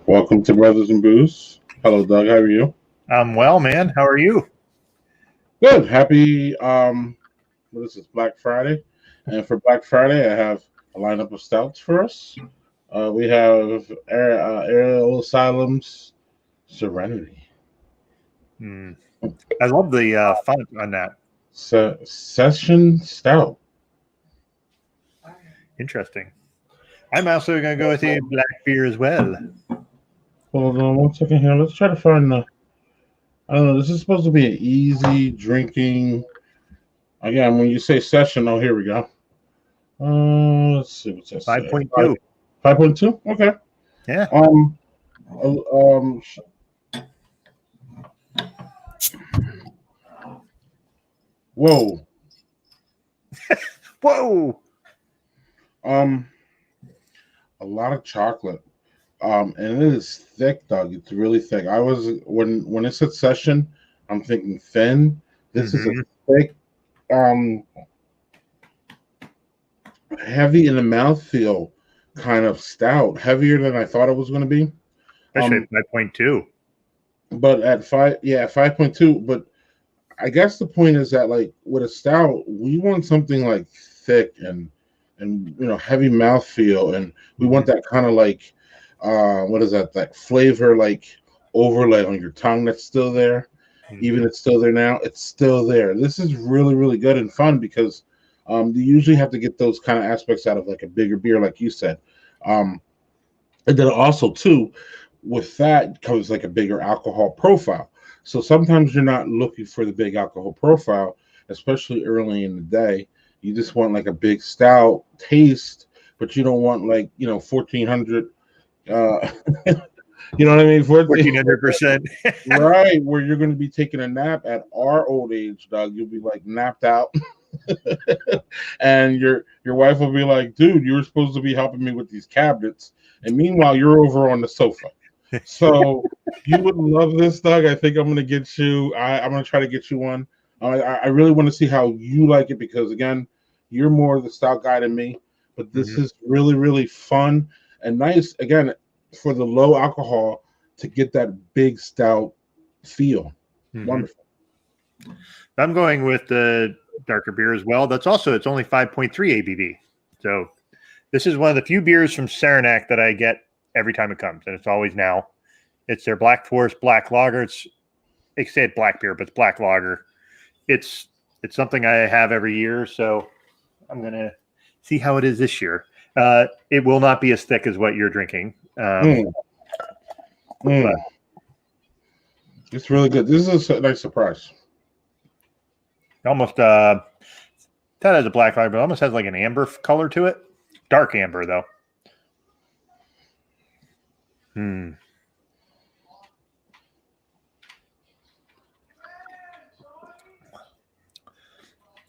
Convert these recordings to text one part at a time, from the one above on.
Welcome to Brothers and Booze. Hello, Doug. How are you? I'm well, man. How are you? Good. Happy what is this? Black Friday. And for Black Friday, I have a lineup of stouts for us. We have Aerial Asylum's Serenity. I love the font on that. Session Stout. Interesting. I'm also going to go with the black beer as well. Hold on 1 second here. Let's try to find the. I don't know. This is supposed to be an easy drinking. Again, when you say session, oh, here we go. Let's see what's that. 5.2. 5.2. Okay. Yeah. Whoa. Whoa. A lot of chocolate. And it is thick, Doug. It's really thick. I was when it said session, I'm thinking thin. This is a thick, heavy in the mouthfeel kind of stout, heavier than I thought it was going to be. Especially at 5.2. But at 5.2. But I guess the point is that, like, with a stout, we want something like thick and heavy mouthfeel, and we want that kind of like what is that flavor like overlay on your tongue that's still there. Even it's still there now, it's still there. This is really, really good and fun because you usually have to get those kind of aspects out of like a bigger beer, like you said. And then also too, with that comes like a bigger alcohol profile. So sometimes you're not looking for the big alcohol profile, especially early in the day. You just want like a big stout taste, but you don't want like 1400. You know what I mean? 1400%. Right, where you're going to be taking a nap at our old age, Doug. You'll be like napped out, and your wife will be like, "Dude, you were supposed to be helping me with these cabinets," and meanwhile you're over on the sofa. So you would love this, Doug. I think I'm going to get you. I'm going to try to get you one. I really want to see how you like it because, again, you're more of the stout guy than me. But this is really, really fun and nice, again, for the low alcohol to get that big stout feel. Wonderful. I'm going with the darker beer as well. It's only 5.3 ABV. So this is one of the few beers from Saranac that I get every time it comes, and it's always now. It's their Black Forest Black Lager. They say it black beer, but it's black lager. It's something I have every year, so I'm gonna see how it is this year. It will not be as thick as what you're drinking. It's really good. This is a nice surprise. Almost that has a black lager, but almost has like an amber color to it. Dark amber though.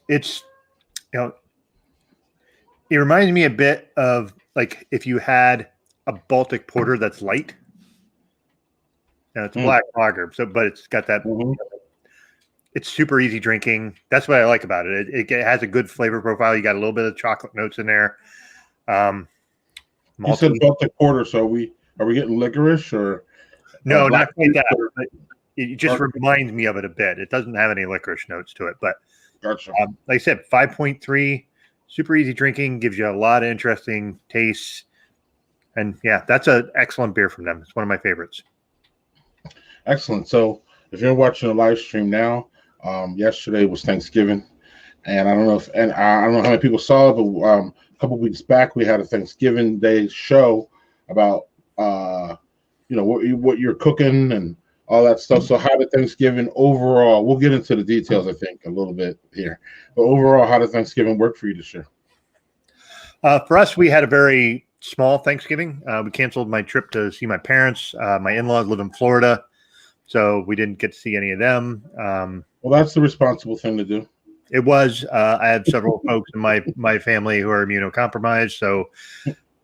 It's, it reminds me a bit of like if you had a Baltic porter that's light. It's a black lager, but it's got that. It's super easy drinking. That's what I like about it. It has a good flavor profile. You got a little bit of chocolate notes in there. You said Baltic porter, so are we getting licorice or? No, not quite that. But it just reminds me of it a bit. It doesn't have any licorice notes to it, but gotcha. Like I said, 5.3, super easy drinking, gives you a lot of interesting tastes, and yeah, that's an excellent beer from them. It's one of my favorites. Excellent. So if you're watching the live stream now, yesterday was Thanksgiving, and I don't know how many people saw it, but a couple weeks back we had a Thanksgiving Day show about what you're cooking and all that stuff. So how did Thanksgiving overall? We'll get into the details, I think, a little bit here. But overall, how did Thanksgiving work for you this year? For us, we had a very small Thanksgiving. We canceled my trip to see my parents. My in-laws live in Florida, so we didn't get to see any of them. Well, that's the responsible thing to do. It was. I have several folks in my family who are immunocompromised, so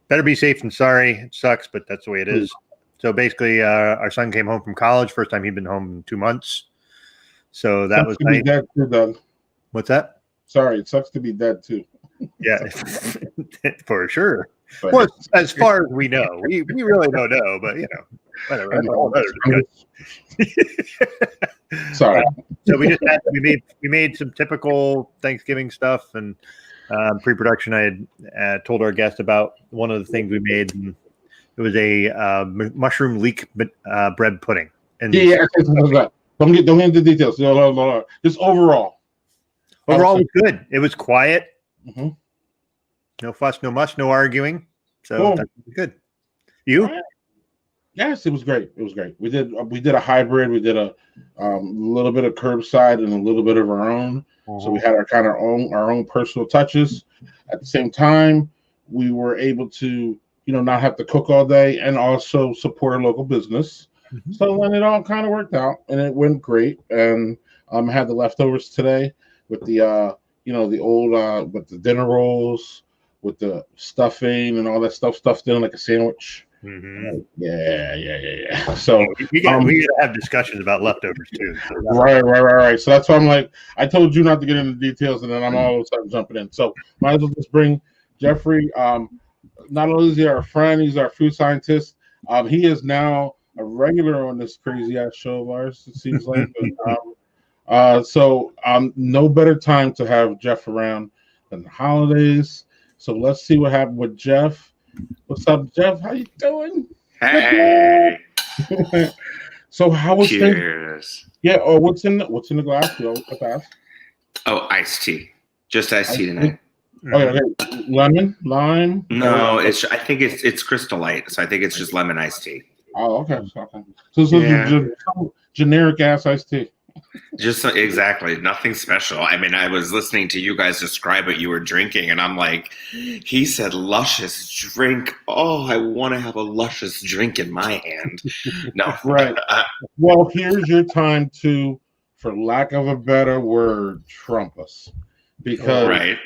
better be safe than sorry. It sucks, but that's the way it is. So basically, our son came home from college. First time he'd been home in 2 months. So that was nice. Dead too, Doug. What's that? Sorry, it sucks to be dead too. Yeah, for sure. Well, as far as we know, we really don't know, but Whatever. That's a whole other discussion. Sorry. So we made some typical Thanksgiving stuff, and pre-production. I had told our guest about one of the things we made. And it was a mushroom leek bread pudding. And don't get into the details. No. Just overall. Overall, it was good. It was quiet. Mm-hmm. No fuss, no muss, no arguing. So that's good. You? Yes, it was great. It was great. We did a hybrid. We did a little bit of curbside and a little bit of our own. Uh-huh. So we had our own personal touches. At the same time, we were able to, not have to cook all day and also support a local business. Mm-hmm. So then it all kind of worked out and it went great. And I had the leftovers today with the the old with the dinner rolls with the stuffing and all that stuff stuffed in like a sandwich. Mm-hmm. Yeah. So we got to have discussions about leftovers too. So right. So that's why I'm like, I told you not to get into details, and then I'm all of a sudden jumping in. So might as well just bring Jeffrey. Not only is he our friend, he's our food scientist. He is now a regular on this crazy ass show of ours. It seems like. So no better time to have Jeff around than the holidays. So let's see what happened with Jeff. What's up, Jeff? How you doing? Hey. So how was Cheers. Things? Yeah. Oh, what's in the glass? Oh, iced tea. Just iced tea tonight. Okay. Lemon, lime. No, I think it's Crystal Light. So I think it's just lemon iced tea. Oh, okay. So generic ass iced tea. Just exactly, nothing special. I mean, I was listening to you guys describe what you were drinking, and I'm like, he said luscious drink. Oh, I want to have a luscious drink in my hand. No, right. Well, here's your time to, for lack of a better word, trump us, because right.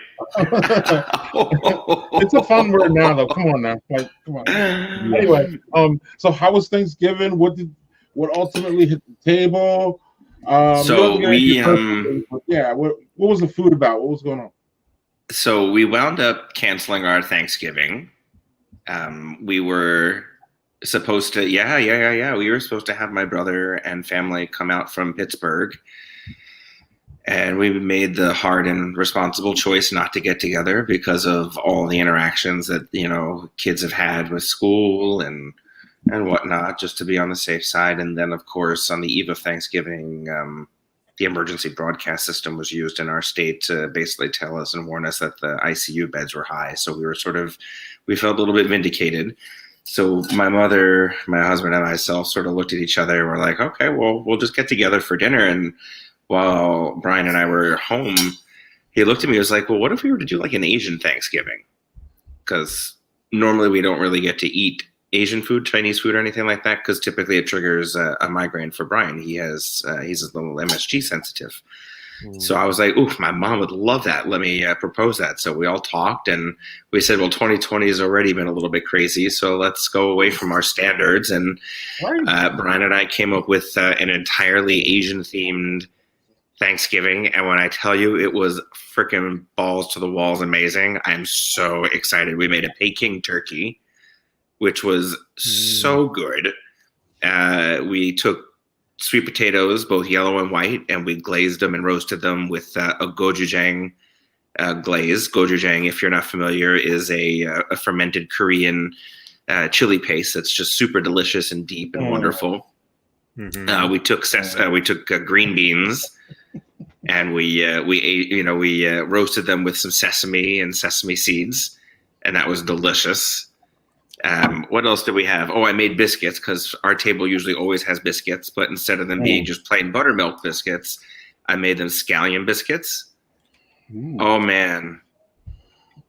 It's a fun word now, though. Come on now, come on. Anyway, so how was Thanksgiving? What ultimately hit the table? So we what was the food about? What was going on? So we wound up canceling our Thanksgiving. We were supposed to we were supposed to have my brother and family come out from Pittsburgh, and we made the hard and responsible choice not to get together because of all the interactions that kids have had with school and whatnot, just to be on the safe side. And then, of course, on the eve of Thanksgiving, the emergency broadcast system was used in our state to basically tell us and warn us that the ICU beds were high. So we felt a little bit vindicated. So my mother, my husband, and myself sort of looked at each other and were like, okay, well, we'll just get together for dinner. And while Brian and I were home, he looked at me and was like, well, what if we were to do like an Asian Thanksgiving? Because normally we don't really get to eat Asian food, Chinese food, or anything like that, because typically it triggers a migraine for Brian. He's a little MSG sensitive. So I was like, ooh, my mom would love that. Let me propose that. So we all talked and we said, well, 2020 has already been a little bit crazy, so let's go away from our standards. And Brian and I came up with an entirely Asian-themed Thanksgiving. And when I tell you it was freaking balls to the walls amazing, I'm so excited. We made a Peking turkey, which was so good. We took sweet potatoes, both yellow and white, and we glazed them and roasted them with a gochujang glaze. Gochujang, if you're not familiar, is a fermented Korean chili paste that's just super delicious and deep and wonderful. Mm-hmm. We took green beans, and we roasted them with some sesame and sesame seeds, and that was delicious. What else did we have? Oh, I made biscuits because our table usually always has biscuits, but instead of them being just plain buttermilk biscuits, I made them scallion biscuits. Ooh. Oh, man.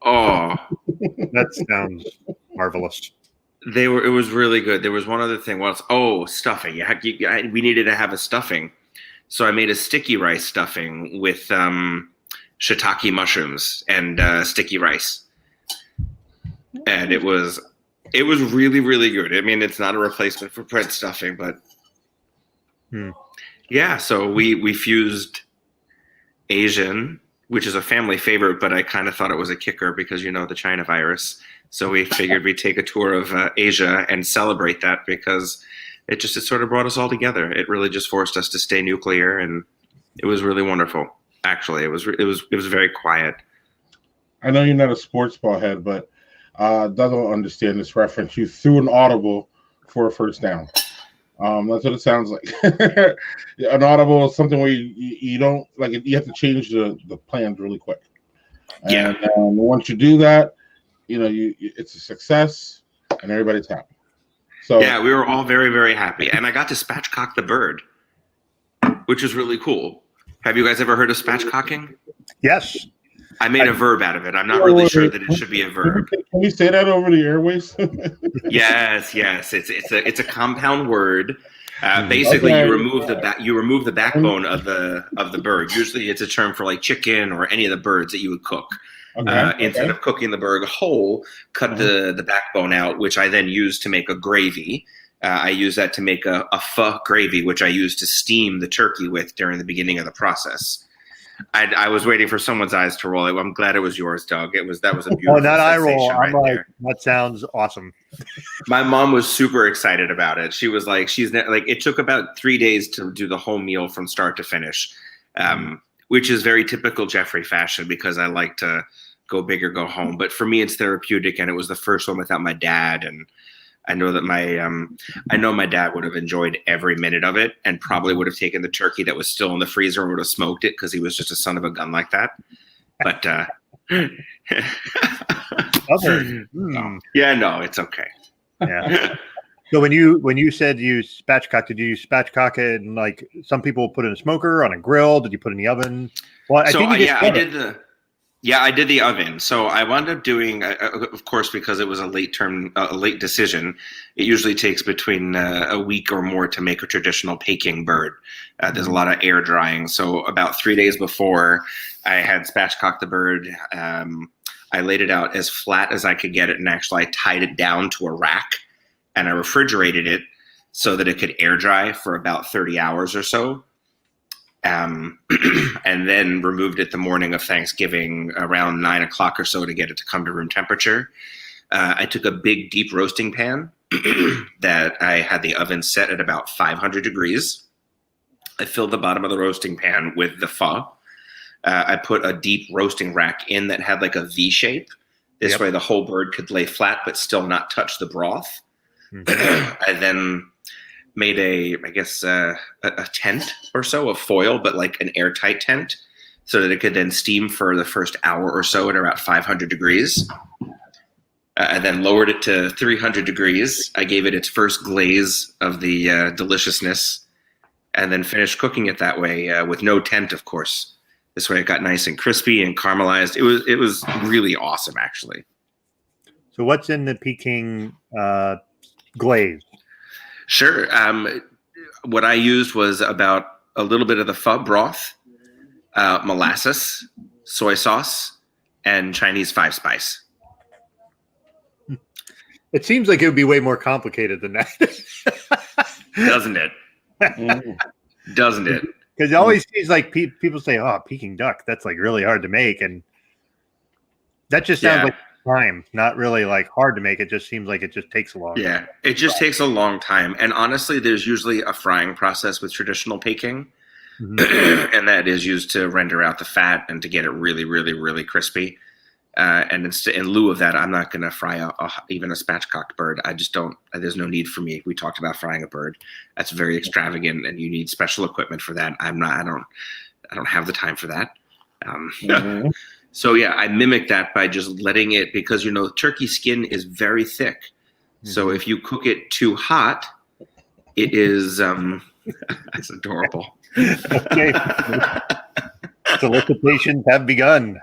Oh. That sounds marvelous. It was really good. There was one other thing. What else? Oh, stuffing. We needed to have a stuffing. So I made a sticky rice stuffing with shiitake mushrooms and sticky rice. And it was really, really good. I mean, it's not a replacement for bread stuffing, but yeah. So we fused Asian, which is a family favorite, but I kind of thought it was a kicker because the China virus. So we figured we'd take a tour of Asia and celebrate that because it sort of brought us all together. It really just forced us to stay nuclear, and it was really wonderful. Actually, it was very quiet. I know you're not a sports ball head, but Doug will understand this reference. You threw an audible for a first down. That's what it sounds like. An audible is something where you don't like it, you have to change the plans really quick. And once you do that, it's a success and everybody's happy. So yeah, we were all very, very happy. And I got to spatchcock the bird, which is really cool. Have you guys ever heard of spatchcocking? Yes. I made a verb out of it. I'm not really sure that it should be a verb. Can you say that over the airways? Yes. It's a compound word. Basically, okay. you remove the backbone of the bird. Usually, it's a term for like chicken or any of the birds that you would cook. Instead of cooking the bird whole, cut the backbone out, which I then use to make a gravy. I use that to make a pho gravy, which I use to steam the turkey with during the beginning of the process. I was waiting for someone's eyes to roll. I'm glad it was yours, Doug. That was a beautiful. Oh, not eye roll. I'm like, that sounds awesome. My mom was super excited about it. She was like, it took about 3 days to do the whole meal from start to finish, which is very typical Jeffrey fashion because I like to go big or go home. But for me, it's therapeutic, and it was the first one without my dad, and I know that my dad would have enjoyed every minute of it and probably would have taken the turkey that was still in the freezer and would have smoked it because he was just a son of a gun like that. But yeah, no, it's okay. Yeah. So when you said you spatchcocked, did you spatchcock it and like some people put it in a smoker, on a grill? Did you put it in the oven? Well, I did the oven. So I wound up doing, of course, because it was a late decision. It usually takes between a week or more to make a traditional Peking bird. There's a lot of air drying. So about 3 days before, I had spatchcocked the bird. I laid it out as flat as I could get it, and actually I tied it down to a rack, and I refrigerated it so that it could air dry for about 30 hours or so. And then removed it the morning of Thanksgiving around 9 o'clock or so to get it to come to room temperature. I took a big deep roasting pan that I had the oven set at about 500 degrees. I filled the bottom of the roasting pan with the pho. I put a deep roasting rack in that had like a V shape. This way the whole bird could lay flat but still not touch the broth. I then made a tent or so of foil, but like an airtight tent, so that it could then steam for the first hour or so at about 500 degrees. I then lowered it to 300 degrees. I gave it its first glaze of the deliciousness, and then finished cooking it that way with no tent, of course. This way it got nice and crispy and caramelized. It was really awesome, actually. So what's in the Peking glaze? Sure. What I used was about a little bit of the pho broth, molasses, soy sauce, and Chinese 5-spice. It seems like it would be way more complicated than that. Doesn't it? Doesn't it? Because it always seems like people say, oh, Peking duck, that's like really hard to make. And that just sounds like time, not really like hard to make. It just seems like it just takes a long time. It just takes a long time. And honestly, there's usually a frying process with traditional Peking, and that is used to render out the fat and to get it really, really, really crispy. And in lieu of that, I'm not going to fry even a spatchcocked bird. I just don't. There's no need for me. We talked about frying a bird. That's very extravagant, and you need special equipment for that. I don't have the time for that. So yeah, I mimic that by just letting it, because turkey skin is very thick. So if you cook it too hot, it is that's adorable. Okay. Solicitations have begun.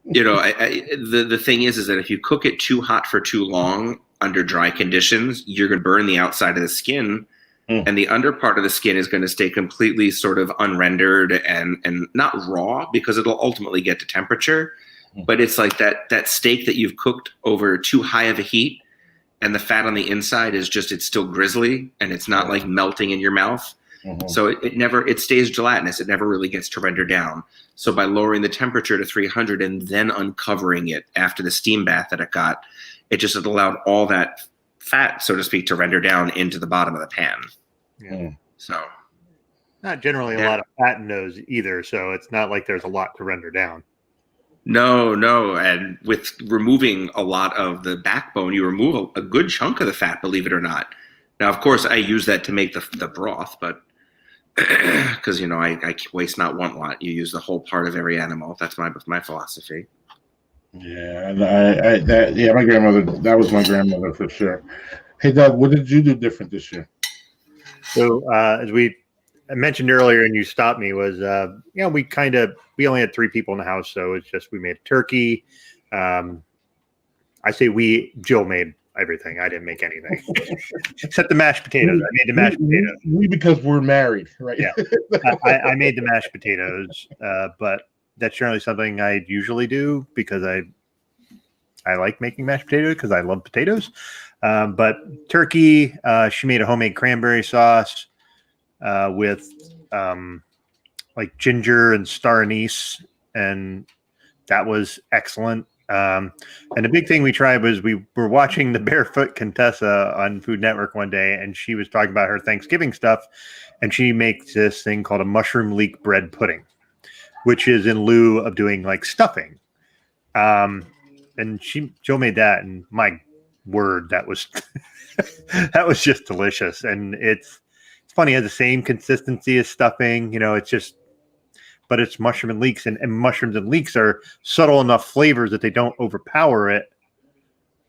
The thing is that if you cook it too hot for too long under dry conditions, you're going to burn the outside of the skin. And the under part of the skin is going to stay completely sort of unrendered and not raw, because it'll ultimately get to temperature. But it's like that steak that you've cooked over too high of a heat, and the fat on the inside is it's still grizzly, and it's not like melting in your mouth. So it stays gelatinous. It never really gets to render down. So by lowering the temperature to 300 and then uncovering it after the steam bath that it got, it allowed all that fat, so to speak, to render down into the bottom of the pan. Yeah. So Not generally a lot of fat in those either, so it's not like there's a lot to render down. No, and with removing a lot of the backbone, you remove a good chunk of the fat, believe it or not. Now, of course, I use that to make the broth, but because I waste not, want lot. You use the whole part of every animal. That's my philosophy. Yeah, and my grandmother. That was my grandmother for sure. Hey, Doug, what did you do different this year? So as I mentioned earlier, and you stopped me, was we only had 3 people in the house, so it's just we made a turkey. I say Jill made everything. I didn't make anything except the mashed potatoes. I made the mashed potatoes. We because we're married, right? Yeah, I made the mashed potatoes, but that's generally something I usually do because I like making mashed potatoes because I love potatoes. But turkey, she made a homemade cranberry sauce with like ginger and star anise, and that was excellent. And the big thing we tried was we were watching the Barefoot Contessa on Food Network one day, and she was talking about her Thanksgiving stuff, and she makes this thing called a mushroom leek bread pudding, which is in lieu of doing like stuffing. And Jill made that, and my word, that was that was just delicious. And it's funny, it has the same consistency as stuffing, it's just, but it's mushroom and leeks, and mushrooms and leeks are subtle enough flavors that they don't overpower it.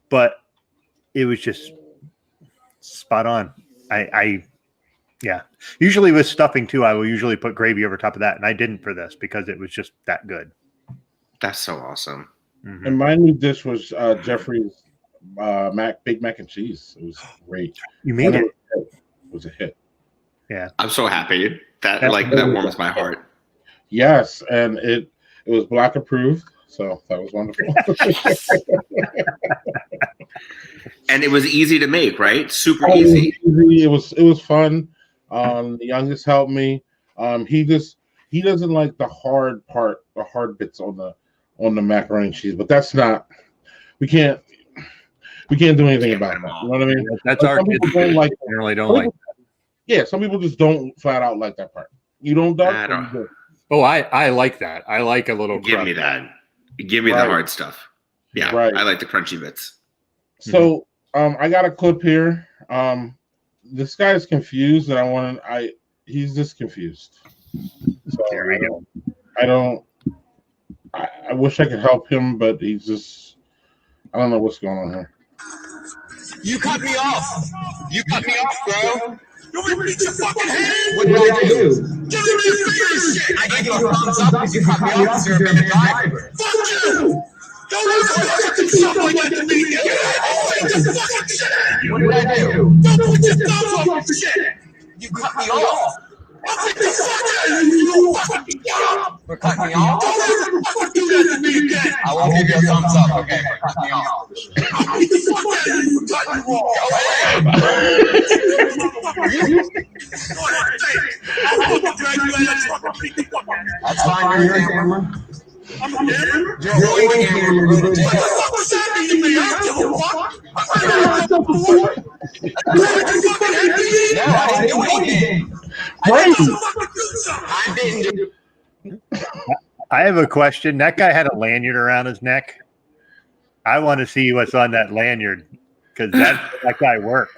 But it was just spot on. Yeah. Usually with stuffing too, I will usually put gravy over top of that, and I didn't for this because it was just that good. That's so awesome. Mm-hmm. And my new dish was Jeffrey's Big Mac and Cheese. It was great. You made it. It was a hit. Yeah. I'm so happy. That warms my heart. Yes, and it was Black approved, so that was wonderful. And it was easy to make, right? Super easy. It was fun. The youngest helped me. He doesn't like the hard part, the hard bits on the macaroni and cheese, but that's not. We can't do anything about that. You know what I mean? That's our kids. Generally don't like. Yeah, some people just don't flat out like that part. You don't, Doug? I don't. Oh, I like that. I like a little. Give me that. Give me the hard stuff. Yeah, right. I like the crunchy bits. So, I got a clip here. This guy is confused, and he's just confused. So there we go. I wish I could help him, but he's just. I don't know what's going on here. You cut me off. You cut me off, bro. You want me to beat your fucking head? What did I do? Give me your fingers, shit. I gave you a thumbs up because you cut me off because you're a bad driver. Fuck you. Don't ever fucking do something like that to me again. I'll take the fucking shit. What did I do? Don't put your thumbs up, shit. You cut me off. I'll take the fuck out of you. You fucking get up. For cutting me off? Don't ever fucking do that to me again. I won't give you a thumbs up, okay, for cutting me off. I'll beat the fuck out of you for cutting me off. That's fine, you're a camera. I'm a camera? You're a camera. What the fuck was happening to me? I don't give a fuck. I never done before. You fucking hate me? No, I didn't do anything. I didn't do. I have a question. That guy had a lanyard around his neck. I want to see what's on that lanyard because that guy worked.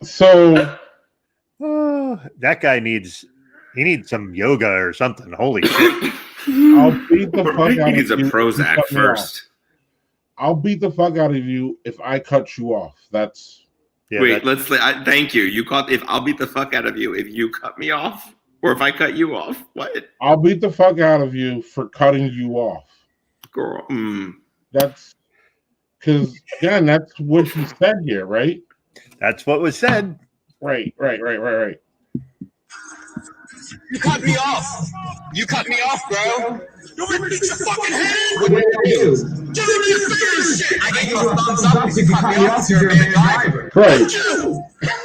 So that guy needs some yoga or something. Holy shit. I'll beat the fuck out of you. He needs a Prozac first. I'll beat the fuck out of you if I cut you off. That's wait. Thank you. If I'll beat the fuck out of you if you cut me off, or if I cut you off. What? I'll beat the fuck out of you for cutting you off. Girl. That's because again, that's what you said here, right? That's what was said. Right. You cut me off. You cut me off, bro. You want me to beat your fucking head? What did I do? Give me your fingers, shit. I gave you a thumbs up because you cut me off because you're a bad driver. Right. Fuck you.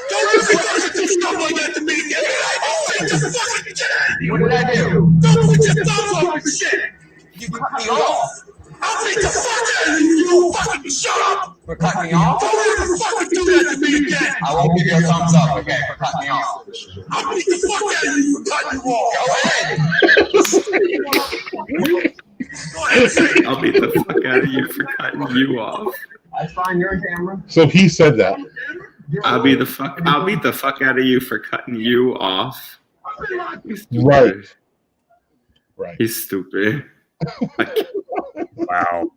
Don't ever fucking do stuff like that to me again. I'll take the fucking shit. What did I do? Don't put your thumbs up, shit. You cut me off. I'll beat the fuck out of you. You fucking shut up. For cutting me off? Don't ever fucking do that to me again. I won't give you a thumbs up, okay, for cutting me off. I'll beat the fuck out of you for cutting you off. Go ahead. I'll beat the fuck out of you for cutting you off. That's fine, you're on camera. So he said that. I'll beat the fuck out of you for cutting you off. He's stupid. Right. Right. He's stupid. Wow.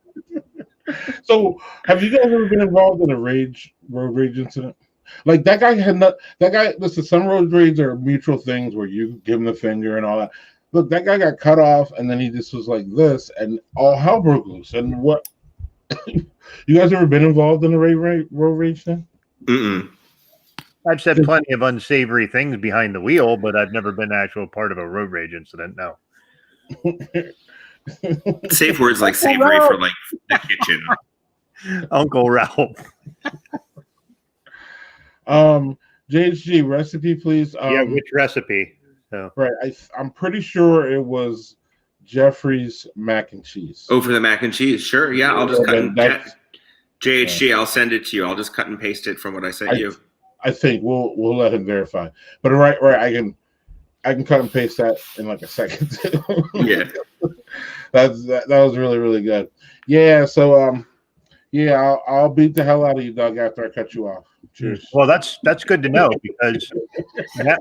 So, have you guys ever been involved in a road rage incident? Like that guy had not. That guy. Listen, some road rage are mutual things where you give him the finger and all that. Look, that guy got cut off, and then he just was like this, and all hell broke loose. And what? You guys ever been involved in a road rage thing? Mm-mm. I've said plenty of unsavory things behind the wheel, but I've never been an actual part of a road rage incident. No. Safe words like savory for like the kitchen. Uncle Ralph. JHG recipe, please. Yeah, which recipe? So. Right, I'm pretty sure it was Jeffrey's mac and cheese. Oh, for the mac and cheese, sure. Yeah, I'll just cut and That's- JHG. I'll send it to you. I'll just cut and paste it from what I sent you. I think we'll let him verify. But right, I can cut and paste that in like a second. Yeah. that was really, really good. Yeah, so yeah, I'll beat the hell out of you, Doug, after I cut you off. Cheers. Well, that's good to know, because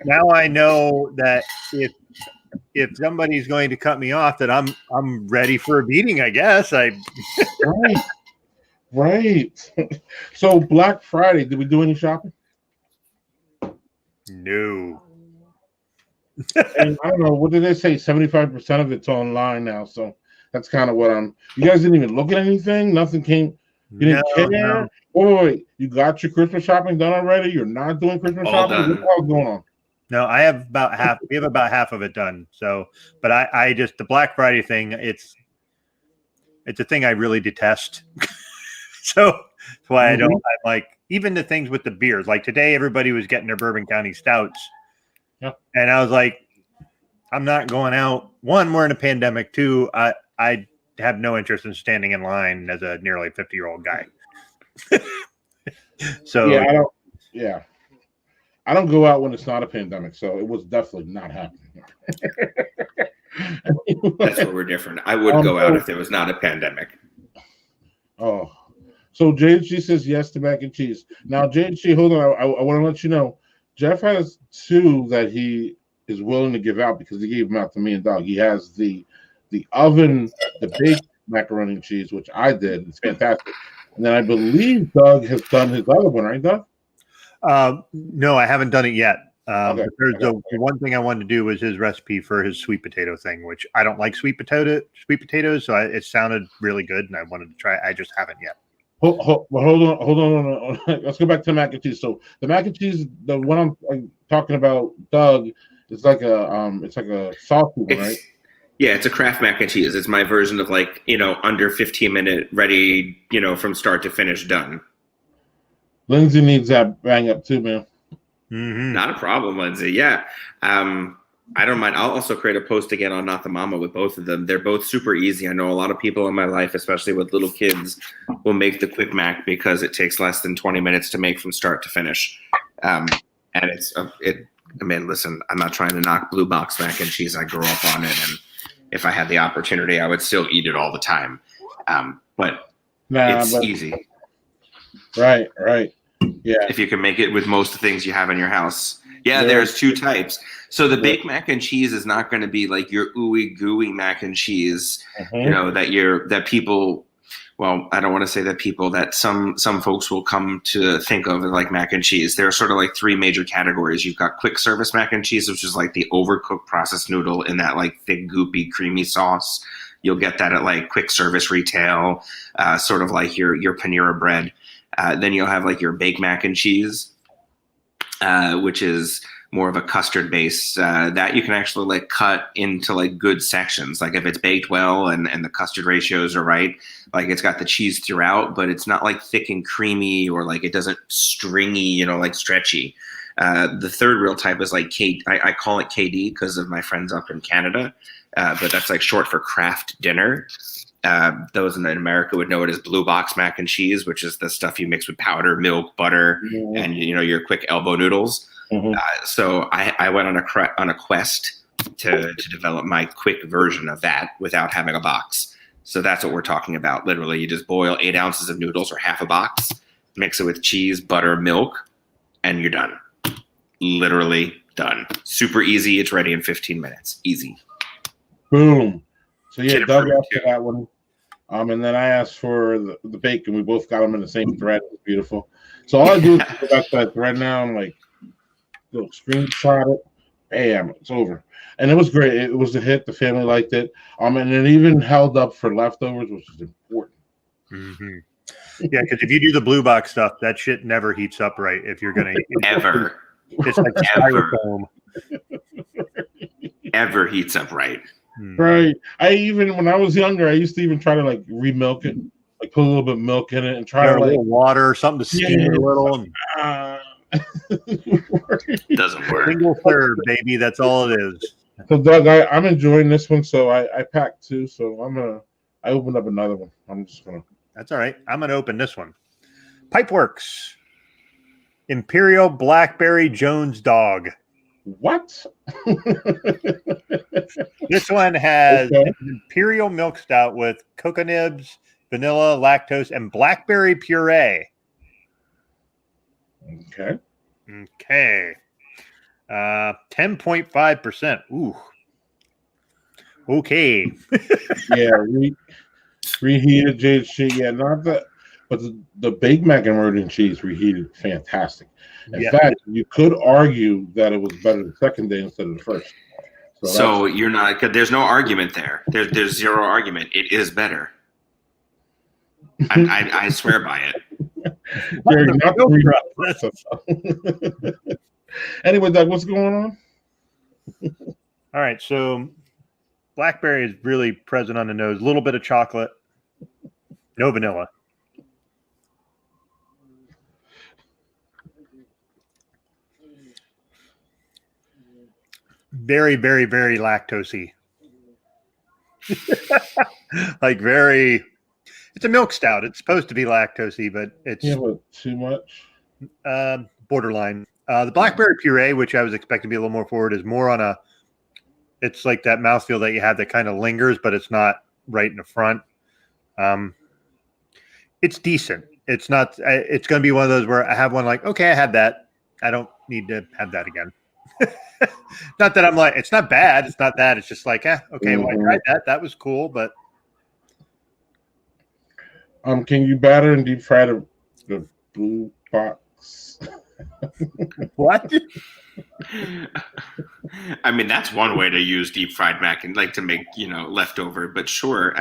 now I know that if somebody's going to cut me off, that I'm ready for a beating, I guess. Right. So Black Friday, did we do any shopping? No. And I don't know, what did they say? 75% of it's online now, so that's kind of what you guys didn't even look at anything? Nothing came. You didn't care? No. Wait. You got your Christmas shopping done already? You're not doing Christmas All shopping? done. What the hell's going on? No, I have about half. We have about half of it done. So, but I just, the Black Friday thing, it's a thing I really detest. So that's why I like even the things with the beers. Like today, everybody was getting their Bourbon County stouts. Yep. And I was like, I'm not going out. One, we're in a pandemic. Two, I have no interest in standing in line as a nearly 50-year-old guy. So I don't go out when it's not a pandemic, so it was definitely not happening. That's where we're different. I would go out if there was not a pandemic. Oh, so JHG says yes to mac and cheese. Now, JHG, hold on. I want to let you know, Jeff has two that he is willing to give out because he gave them out to me and Doug. He has the oven, the baked macaroni and cheese, which I did. It's fantastic. And then I believe Doug has done his other one, right, Doug? No, I haven't done it yet. Okay. But there's the one thing I wanted to do was his recipe for his sweet potato thing, which I don't like sweet potatoes. So it sounded really good, and I wanted to try it. I just haven't yet. Hold on. Let's go back to the mac and cheese. So the mac and cheese, the one I'm talking about, Doug, is like a sauce one, right? Yeah, it's a Kraft mac and cheese. It's my version of under 15-minute ready, from start to finish done. Lindsay needs that bang up too, man. Mm-hmm. Not a problem, Lindsay. Yeah. I don't mind. I'll also create a post again on Not the Mama with both of them. They're both super easy. I know a lot of people in my life, especially with little kids, will make the quick mac because it takes less than 20 minutes to make from start to finish. And listen, I'm not trying to knock Blue Box mac and cheese. I grew up on it, and if I had the opportunity, I would still eat it all the time. But it's easy. Right. Yeah. If you can make it with most things you have in your house. Yeah, there's two types. So the baked mac and cheese is not going to be like your ooey gooey mac and cheese, that people, well, I don't want to say that some folks will come to think of like mac and cheese. There are sort of like three major categories. You've got quick service mac and cheese, which is like the overcooked processed noodle in that like thick, goopy, creamy sauce. You'll get that at like quick service retail, sort of like your Panera bread. Then you'll have like your baked mac and cheese, which is more of a custard base that you can actually like cut into like good sections. Like if it's baked well and the custard ratios are right, like it's got the cheese throughout, but it's not like thick and creamy or like it doesn't stringy, like stretchy. The third real type is like I call it KD because of my friends up in Canada. but that's like short for Kraft Dinner. Those in America would know it as blue box mac and cheese, which is the stuff you mix with powder, milk, butter, and your quick elbow noodles. So I went on a quest to develop my quick version of that without having a box. So that's what we're talking about. Literally, you just boil 8 ounces of noodles or half a box, mix it with cheese, butter, milk, and you're done. Literally done. Super easy. It's ready in 15 minutes. Easy. Boom. So yeah, Kid Doug approved, asked for that one. And then I asked for the bacon. We both got them in the same thread. It was beautiful. So all I do is go back to that thread now. I'm like, go screenshot it. Bam, it's over. And it was great. It was a hit. The family liked it. And it even held up for leftovers, which is important. Mm-hmm. Yeah, because if you do the blue box stuff, that shit never heats up right. If you're gonna Ever. it's like Ever. styrofoam. Ever heats up right. Right. When I was younger, I used to even try to like remilk it, like put a little bit of milk in it and try A to like little water, something to steam it a little. Doesn't work. Single serve, baby. That's all it is. So Doug, I'm enjoying this one. So I packed 2. So I opened up another one. I'm just gonna. That's all right. I'm gonna open this one. Pipeworks Imperial Blackberry Jones Dog. What? This one has Okay. an Imperial Milk Stout with cocoa nibs, vanilla, lactose, and blackberry puree. Okay. Okay. 10.5%. Ooh. Okay. Yeah, reheated jade cheese. Yeah, not that, but the Big Mac and Meridian cheese reheated fantastic. In fact, you could argue that it was better the second day instead of the first. So you're not. There's no argument there. There's zero argument. It is better. I swear by it. Jerry, not the process. Anyway, Doug, what's going on? All right. So blackberry is really present on the nose. A little bit of chocolate. No vanilla. Very, very, very lactosey. Like very. It's a milk stout. It's supposed to be lactosey, but it's but too much. Borderline. The blackberry puree, which I was expecting to be a little more forward, is more on a. It's like that mouthfeel that you have that kind of lingers, but it's not right in the front. It's decent. It's not. It's going to be one of those where I have one like, okay, I had that. I don't need to have that again. Not that I'm like, it's not bad. It's not that. It's just like, okay, well, I tried that. That was cool, but. Can you batter and deep fry the blue box? What? I mean, that's one way to use deep fried mac and like to make, leftover, but sure.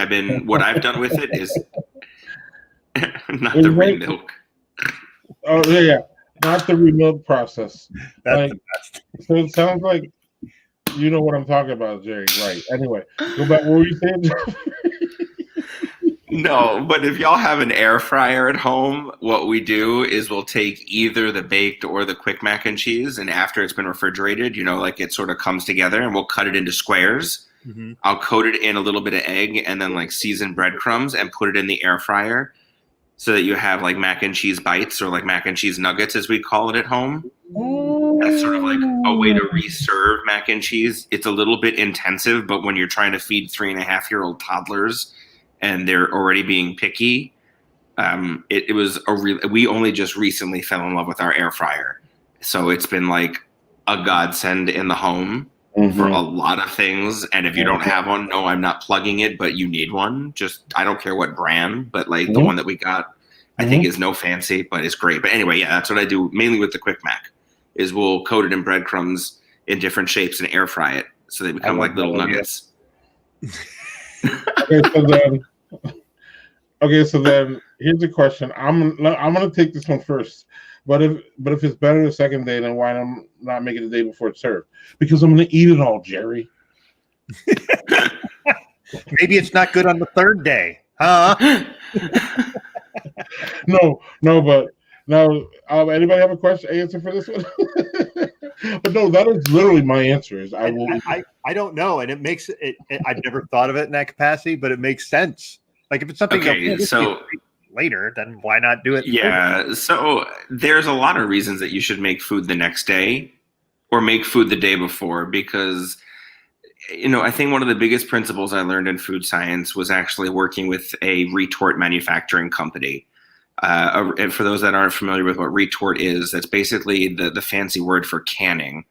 What I've done with it is not the remilk. Oh, yeah. Not the remilk process. That's the best. So it sounds like you know what I'm talking about, Jerry. Right. Anyway, go back. What were you saying? No, but if y'all have an air fryer at home, what we do is we'll take either the baked or the quick mac and cheese, and after it's been refrigerated, like it sort of comes together, and we'll cut it into squares. Mm-hmm. I'll coat it in a little bit of egg and then like seasoned breadcrumbs and put it in the air fryer so that you have like mac and cheese bites or like mac and cheese nuggets, as we call it at home. That's sort of like a way to reserve mac and cheese. It's a little bit intensive, but when you're trying to feed 3.5-year-old toddlers and they're already being picky, it was we only just recently fell in love with our air fryer. So it's been like a godsend in the home for a lot of things. And if you don't have one, no, I'm not plugging it, but you need one. Just, I don't care what brand, but like the one that we got, I think is no fancy, but it's great. But anyway, yeah, that's what I do mainly with the Quick Mac is we'll coat it in breadcrumbs in different shapes and air fry it so they become like little nuggets. Okay, so then here's the question. I'm gonna take this one first. But if it's better the second day, then why not make it the day before it's served? Because I'm gonna eat it all, Jerry. Maybe it's not good on the third day, huh? No. But now, anybody have a answer for this one? But no, that is literally my answer. Is I will. I don't know, and it makes it. I've never thought of it in that capacity, but it makes sense. Like if it's something later, then why not do it? Yeah. So there's a lot of reasons that you should make food the next day or make food the day before, because I think one of the biggest principles I learned in food science was actually working with a retort manufacturing company. And for those that aren't familiar with what retort is, that's basically the fancy word for canning.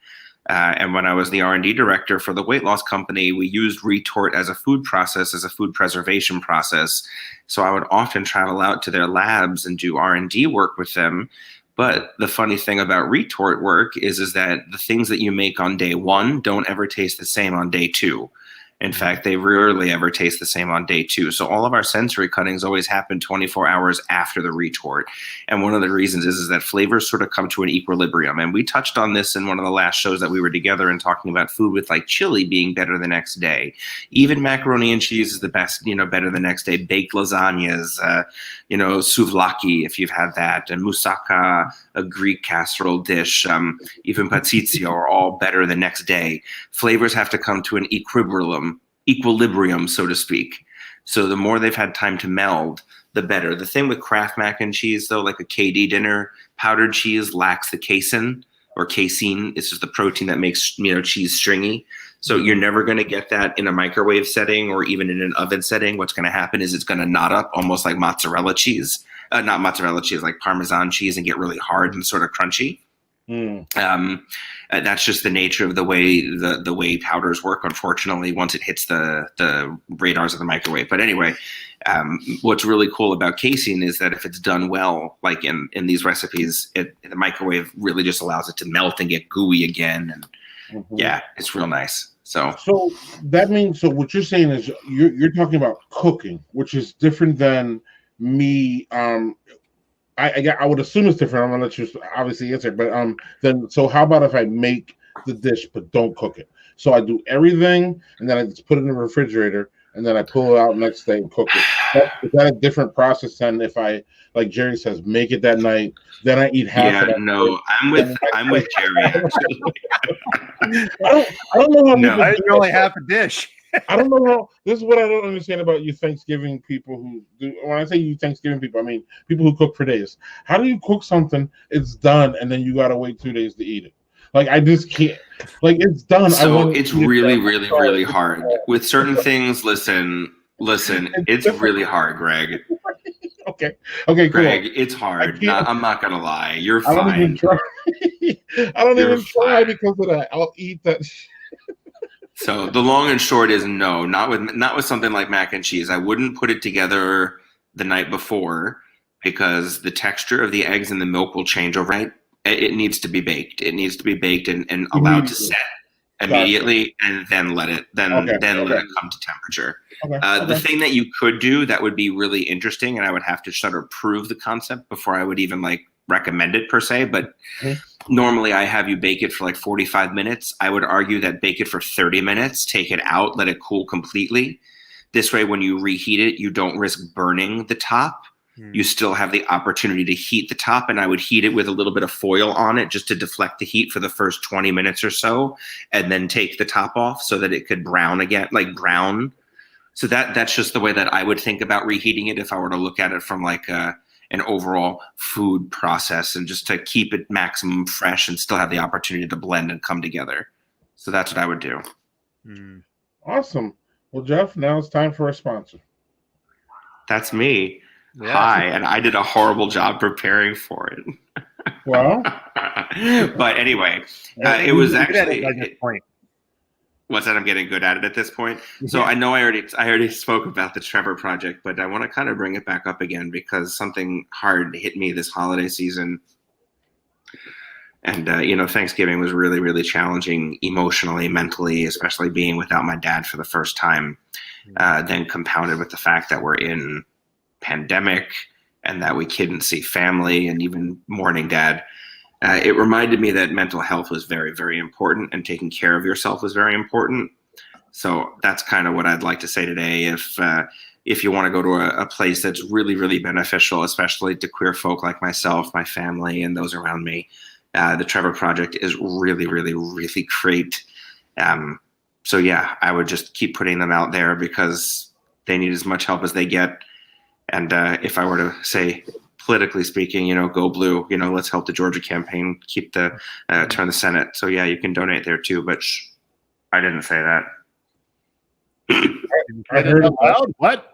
And when I was the R&D director for the weight loss company, we used retort as a food process, as a food preservation process. So I would often travel out to their labs and do R&D work with them. But the funny thing about retort work is that the things that you make on day one don't ever taste the same on day two. In fact, they rarely ever taste the same on day two. So all of our sensory cuttings always happen 24 hours after the retort. And one of the reasons is that flavors sort of come to an equilibrium. And we touched on this in one of the last shows that we were together and talking about food with like chili being better the next day. Even macaroni and cheese is the best, better the next day. Baked lasagnas, souvlaki, if you've had that, and moussaka, a Greek casserole dish, even patsitsio are all better the next day. Flavors have to come to an equilibrium, so to speak. So the more they've had time to meld, the better. The thing with Kraft mac and cheese, though, like a KD dinner, powdered cheese lacks the casein or casein. It's just the protein that makes cheese stringy. So you're never going to get that in a microwave setting or even in an oven setting. What's going to happen is it's going to knot up almost like mozzarella cheese. Not mozzarella cheese, like Parmesan cheese, and get really hard and sort of crunchy. That's just the nature of the way powders work, unfortunately, once it hits the radars of the microwave. But anyway, what's really cool about casein is that if it's done well, like in these recipes, the microwave really just allows it to melt and get gooey again. And yeah, it's real nice. So that means, so what you're saying is you're talking about cooking, which is different than me. I would assume it's different. I'm gonna let you obviously answer, but then so how about if I make the dish but don't cook it? So I do everything and then I just put it in the refrigerator and then I pull it out next day and cook it. Is that a different process than if I, like Jerry says, make it that night, then I eat half of it? No, I'm with Jerry. I don't know how. No, I only half a dish. I don't know how. This is what I don't understand about you Thanksgiving people who do. When I say you Thanksgiving people, I mean people who cook for days. How do you cook something? It's done, and then you gotta wait 2 days to eat it. Like I just can't. Like it's done. So it's really hard with certain things. Listen. It's really hard, Greg. Okay, cool. Greg, it's hard. I'm not gonna lie. You're fine. I don't even try because of that. I'll eat that. So the long and short is no, not with something like mac and cheese. I wouldn't put it together the night before because the texture of the eggs and the milk will change overnight. It needs to be baked. It needs to be baked and allowed to set immediately, and then let it come to temperature. The thing that you could do that would be really interesting, and I would have to sort of prove the concept before I would even recommend it per se, but normally I have you bake it for like 45 minutes. I would argue that bake it for 30 minutes, take it out, let it cool completely. This way, when you reheat it, you don't risk burning the top. You still have the opportunity to heat the top, and I would heat it with a little bit of foil on it just to deflect the heat for the first 20 minutes or so, and then take the top off so that it could brown again, like brown. So that's just the way that I would think about reheating it if I were to look at it from like an overall food process, and just to keep it maximum fresh and still have the opportunity to blend and come together. So that's what I would do. Awesome. Well, Jeff, now it's time for a sponsor. That's me. Yeah. Hi, and I did a horrible job preparing for it. Well, but anyway, it was actually. At this point. What's that? I'm getting good at it at this point. So I know I already spoke about the Trevor Project, but I want to kind of bring it back up again because something hard hit me this holiday season. And, Thanksgiving was really, really challenging emotionally, mentally, especially being without my dad for the first time, then compounded with the fact that we're in pandemic and that we couldn't see family and even mourning dad. It reminded me that mental health was very, very important, and taking care of yourself was very important. So that's kind of what I'd like to say today. If you want to go to a place that's really, really beneficial, especially to queer folk like myself, my family, and those around me, The Trevor Project is really, really, really great. So yeah, I would just keep putting them out there because they need as much help as they get. And if I were to say, politically speaking, go blue, let's help the Georgia campaign keep the turn the Senate. So yeah, you can donate there too, but I didn't say that. I heard it loud. What?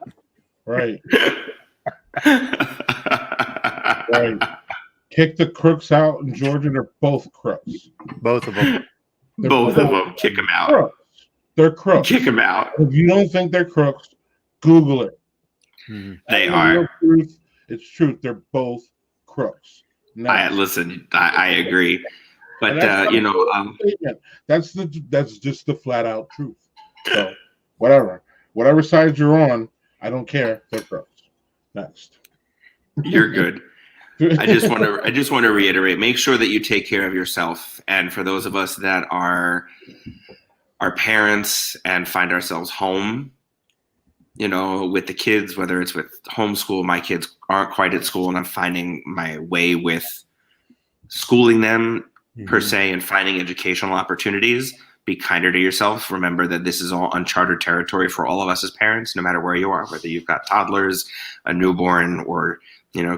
Right. Right. Kick the crooks out in Georgia. They're both crooks. Both of them. Both of them. Kick them out. Crooks. They're crooks. Kick them out. If you don't think they're crooks, Google it. Mm-hmm. They are. Truth. It's truth. They're both crooks. Listen, I agree. But that's just the flat out truth. So whatever side you're on, I don't care. They're crooks. Next. You're good. I just want to reiterate, make sure that you take care of yourself. And for those of us that are parents and find ourselves home, with the kids, whether it's with homeschool, my kids aren't quite at school and I'm finding my way with schooling them per se and finding educational opportunities. Be kinder to yourself. Remember that this is all uncharted territory for all of us as parents, no matter where you are, whether you've got toddlers, a newborn, or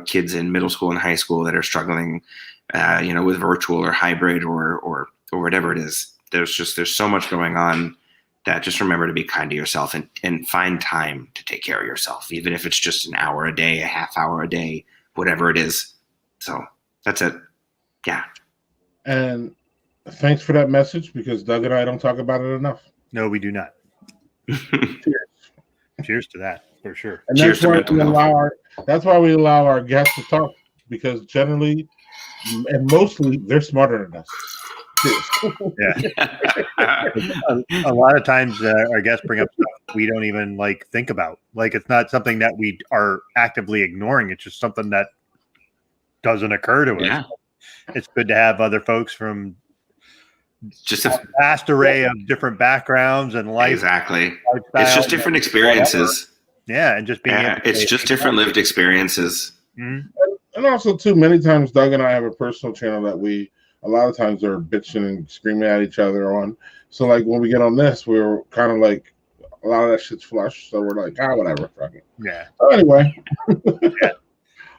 kids in middle school and high school that are struggling, with virtual or hybrid or whatever it is. There's so much going on that just remember to be kind to yourself and find time to take care of yourself, even if it's just an hour a day, a half hour a day, whatever it is. So that's it. Yeah. And thanks for that message because Doug and I don't talk about it enough. No, we do not. Cheers. Cheers to that, for sure. And Cheers that's why we allow our guests to talk because generally and mostly they're smarter than us. Yeah. A lot of times our guests bring up stuff we don't even think about. It's not something that we are actively ignoring. It's just something that doesn't occur to us. Yeah. It's good to have other folks from just a vast array of different backgrounds and life. Exactly. It's just different experiences. Yeah, and just being it's just different lived experiences. Mm-hmm. And also too, many times Doug and I have a personal channel that a lot of times they're bitching and screaming at each other on. So when we get on this, we're kind of a lot of that shit's flush. So we're whatever. Fuck it. Yeah. So anyway.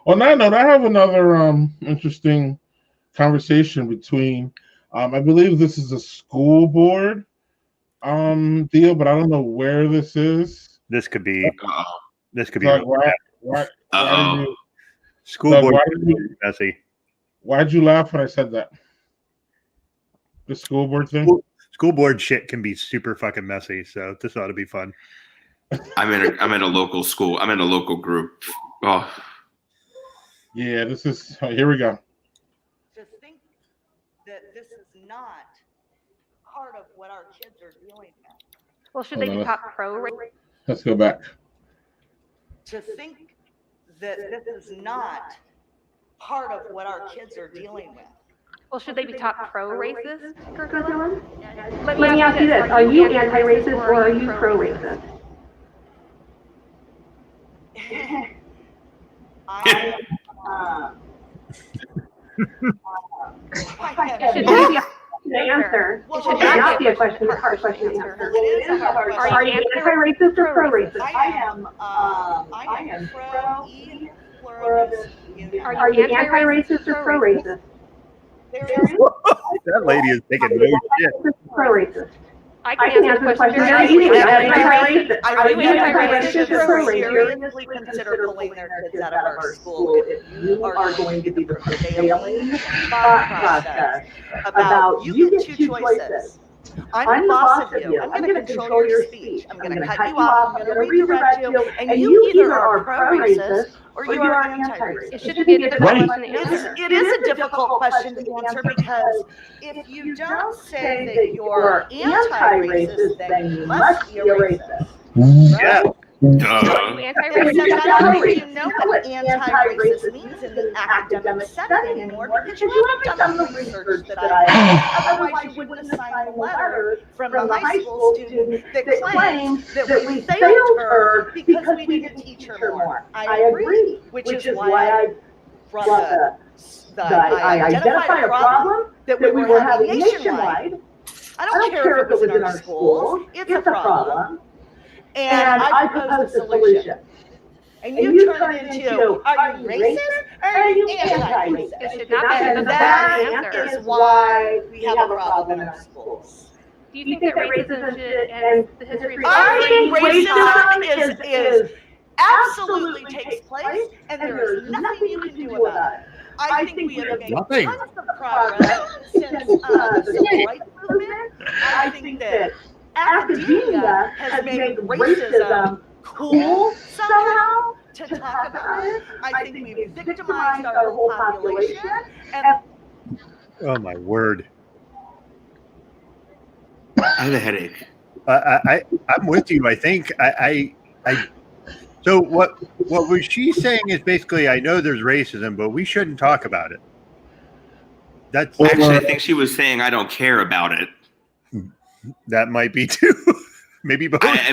On that note, I have another interesting conversation between I believe this is a school board deal, but I don't know where this is. This could be why school Doug, board why messy. Why'd you laugh when I said that? The school board thing? School board shit can be super fucking messy, so this ought to be fun. I'm in a local school. I'm in a local group. Oh. Yeah, this is here we go. To think that this is not part of what our kids are dealing with. Well, should they be taught pro? Let's go back. To think that this is not part of what our kids are dealing with. Well, should they be taught pro-racist curriculum? Let me ask you this. Are you anti-racist or are you pro-racist? Should be the answer. It should not be a question. It's a hard question to answer. Are you anti-racist or pro-racist? I am pro-E pluribus unum. Are you anti-racist or pro-racist? That lady is taking no shit. Pro-racist. I can answer the question very very easily. easily. Are you anti-racist or pro-racist? Seriously consider pulling their kids out of our school if you are going to be the prevailing thought process about you get two choices. I'm the boss of you. I'm going to control your speech. I'm going to cut you off. I'm going to redirect you. And you either are pro-racist or you are anti-racist. It shouldn't be a difficult question to answer. It is a difficult question to answer because if you don't say that you're anti-racist, then you must be a racist. Yeah. Except I don't think you know what anti-racist means in the academic setting anymore because you haven't done the research that I have. Otherwise, you wouldn't assign a letter from a high school student that claims that we failed her because we didn't teach her more. I agree, which is why I I identified a problem that we were having nationwide. I don't care if it was in our schools. It's a problem. And I proposed a solution. And you turn it into, are you racist or are you anti-racist? It should not be. And that is why we have a problem in our schools. Do you think that racism should end the history of I think racism? racism is absolutely takes place, and there is nothing you can do about it. I think we have made Nothing. tons of progress since the civil rights movement. I think that academia has made racism cool somehow to talk about it. I think we've victimized our whole population. And Oh my word! I have a headache. I'm with you. I think I. So what was she saying is basically, I know there's racism, but we shouldn't talk about it. That's Actually, I think she was saying I don't care about it. that might be too. Maybe both. I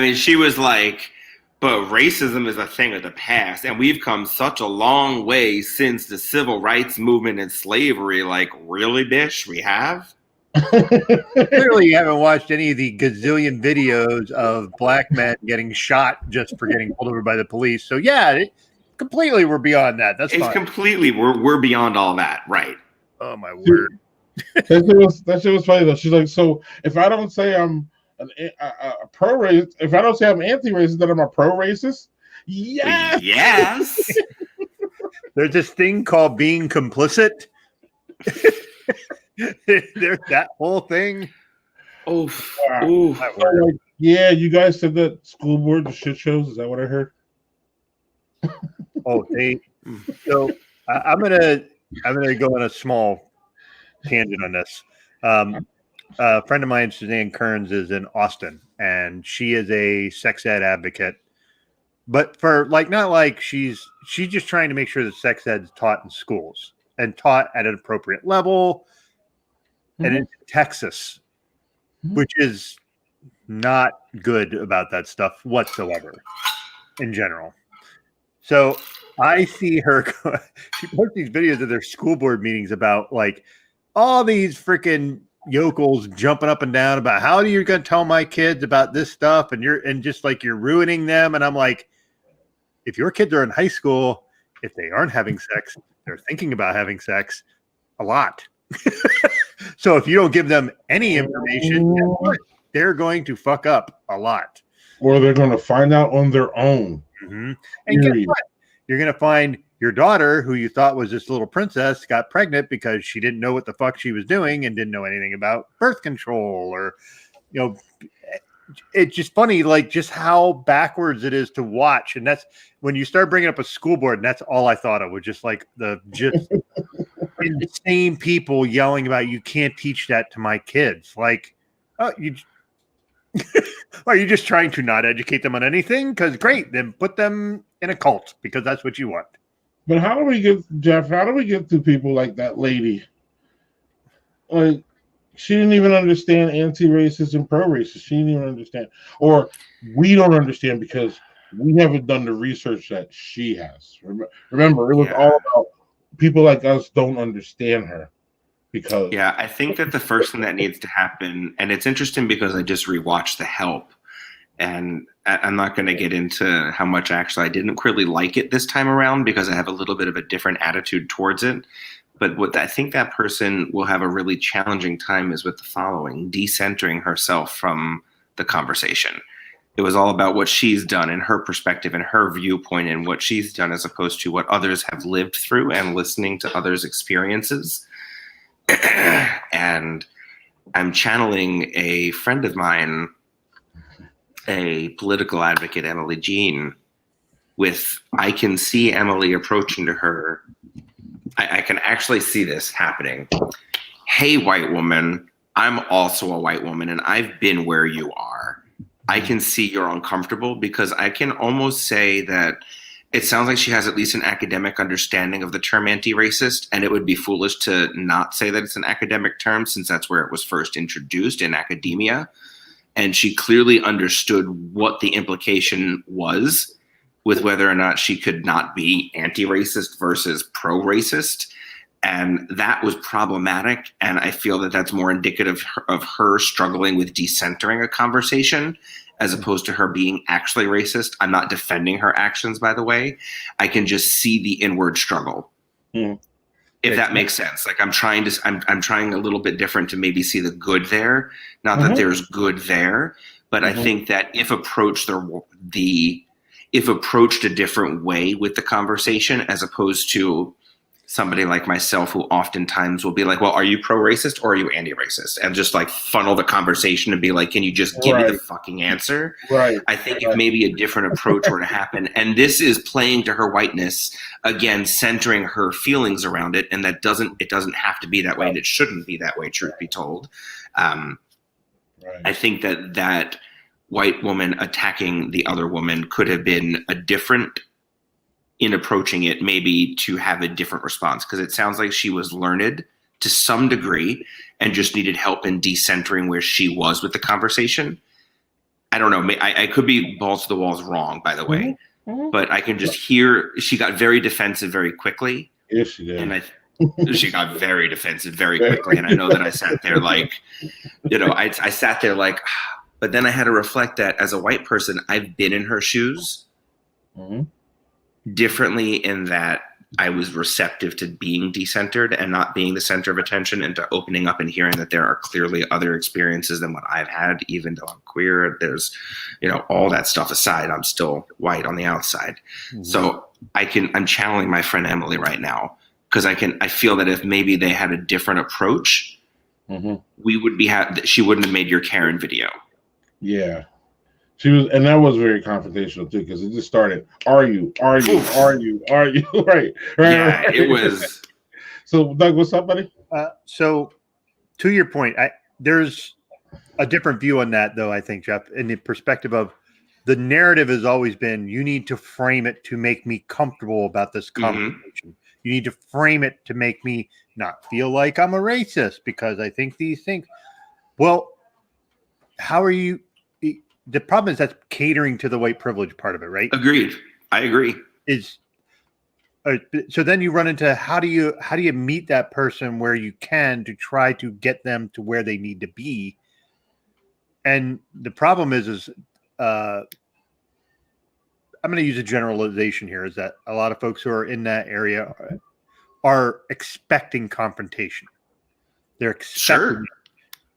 mean, she was like, but racism is a thing of the past, and we've come such a long way since the civil rights movement and slavery. Like, really, bish, we have? Clearly, you haven't watched any of the gazillion videos of black men getting shot just for getting pulled over by the police. So yeah, completely, we're beyond that. That's It's fine. completely, we're beyond all that, right? Oh my word! That shit was funny though. She's like, so if I don't say I'm a pro-racist, if I don't say I'm anti-racist, then I'm a pro-racist? Yes! Yes. There's this thing called being complicit. There's that whole thing. Oof. Wow. Oof. My word. Like, yeah, you guys said that school board the shit shows. Is that what I heard? Oh, they. So I'm gonna go on a small tangent on this. A friend of mine, Suzanne Kearns, is in Austin, and she is a sex ed advocate. But for like, not like she's just trying to make sure that sex ed is taught in schools and taught at an appropriate level. And in Texas, which is not good about that stuff whatsoever in general. So I see her, she posts these videos of their school board meetings about like all these freaking yokels jumping up and down about how are you going to tell my kids about this stuff, and just like you're ruining them. And I'm like, if your kids are in high school, if they aren't having sex, they're thinking about having sex a lot. So if you don't give them any information, they're going to fuck up a lot. Or they're going to find out on their own. Mm-hmm. And guess what? You're going to find your daughter, who you thought was this little princess, got pregnant because she didn't know what the fuck she was doing and didn't know anything about birth control, or, you know, it's just funny, like just how backwards it is to watch. And that's when you start bringing up a school board, and that's all I thought of was just like the just insane people yelling about, you can't teach that to my kids. Like, oh, are you just trying to not educate them on anything? Because great, then put them in a cult because that's what you want. But how do we get, Jeff, how do we get to people like that lady? Like, she didn't even understand anti-racist and pro-racist. She didn't even understand. Or we don't understand because we haven't done the research that she has. Remember, it was all about people like us don't understand her. Because I think that the first thing that needs to happen, and it's interesting because I just rewatched The Help, and I'm not going to get into how much actually I didn't really like it this time around because I have a little bit of a different attitude towards it. But what I think that person will have a really challenging time is with the following: decentering herself from the conversation. It was all about what she's done and her perspective and her viewpoint and what she's done as opposed to what others have lived through and listening to others' experiences. And I'm channeling a friend of mine, a political advocate, Emily Jean, with I can see Emily approaching to her. I can actually see this happening. Hey, white woman, I'm also a white woman and I've been where you are. I can see you're uncomfortable because I can almost say that it sounds like she has at least an academic understanding of the term anti-racist, and it would be foolish to not say that it's an academic term since that's where it was first introduced in academia. And she clearly understood what the implication was with whether or not she could not be anti-racist versus pro-racist. And that was problematic. And I feel that that's more indicative of her struggling with decentering a conversation as opposed to her being actually racist. I'm not defending her actions, by the way. I can just see the inward struggle. If that makes sense. Like I'm trying a little bit different to maybe see the good there. Not that there's good there, but I think that if approached a different way with the conversation, as opposed to somebody like myself who oftentimes will be like, well, are you pro-racist or are you anti-racist? And just like funnel the conversation and be like, can you just give me the fucking answer? Right. I think if maybe a different approach were to happen, and this is playing to her whiteness, again, centering her feelings around it, and it doesn't have to be that way, and it shouldn't be that way, truth be told. I think that white woman attacking the other woman could have been a different in approaching it, maybe to have a different response, because it sounds like she was learned to some degree and just needed help in decentering where she was with the conversation. I don't know. I could be balls to the walls wrong, by the way, but I can just hear she got very defensive very quickly. Yes, she did. And she got very defensive very quickly. And I know that I sat there like, I sat there like, but then I had to reflect that as a white person, I've been in her shoes. Differently in that I was receptive to being decentered and not being the center of attention, and to opening up and hearing that there are clearly other experiences than what I've had, even though I'm queer. There's, all that stuff aside, I'm still white on the outside. So I'm channeling my friend Emily right now, because I feel that if maybe they had a different approach, we would she wouldn't have made your Karen video. Yeah. She was, and that was very confrontational too, because it just started, are you? right? Yeah, it was. So, Doug, what's up, buddy? So, to your point, there's a different view on that, though, I think, Jeff, in the perspective of the narrative has always been, you need to frame it to make me comfortable about this conversation. You need to frame it to make me not feel like I'm a racist because I think these things. Well, how are you? The problem is that's catering to the white privilege part of it, right? Agreed. I agree. So then you run into how do you meet that person where you can to try to get them to where they need to be? And the problem is I'm going to use a generalization here, is that a lot of folks who are in that area are expecting confrontation. They're expecting,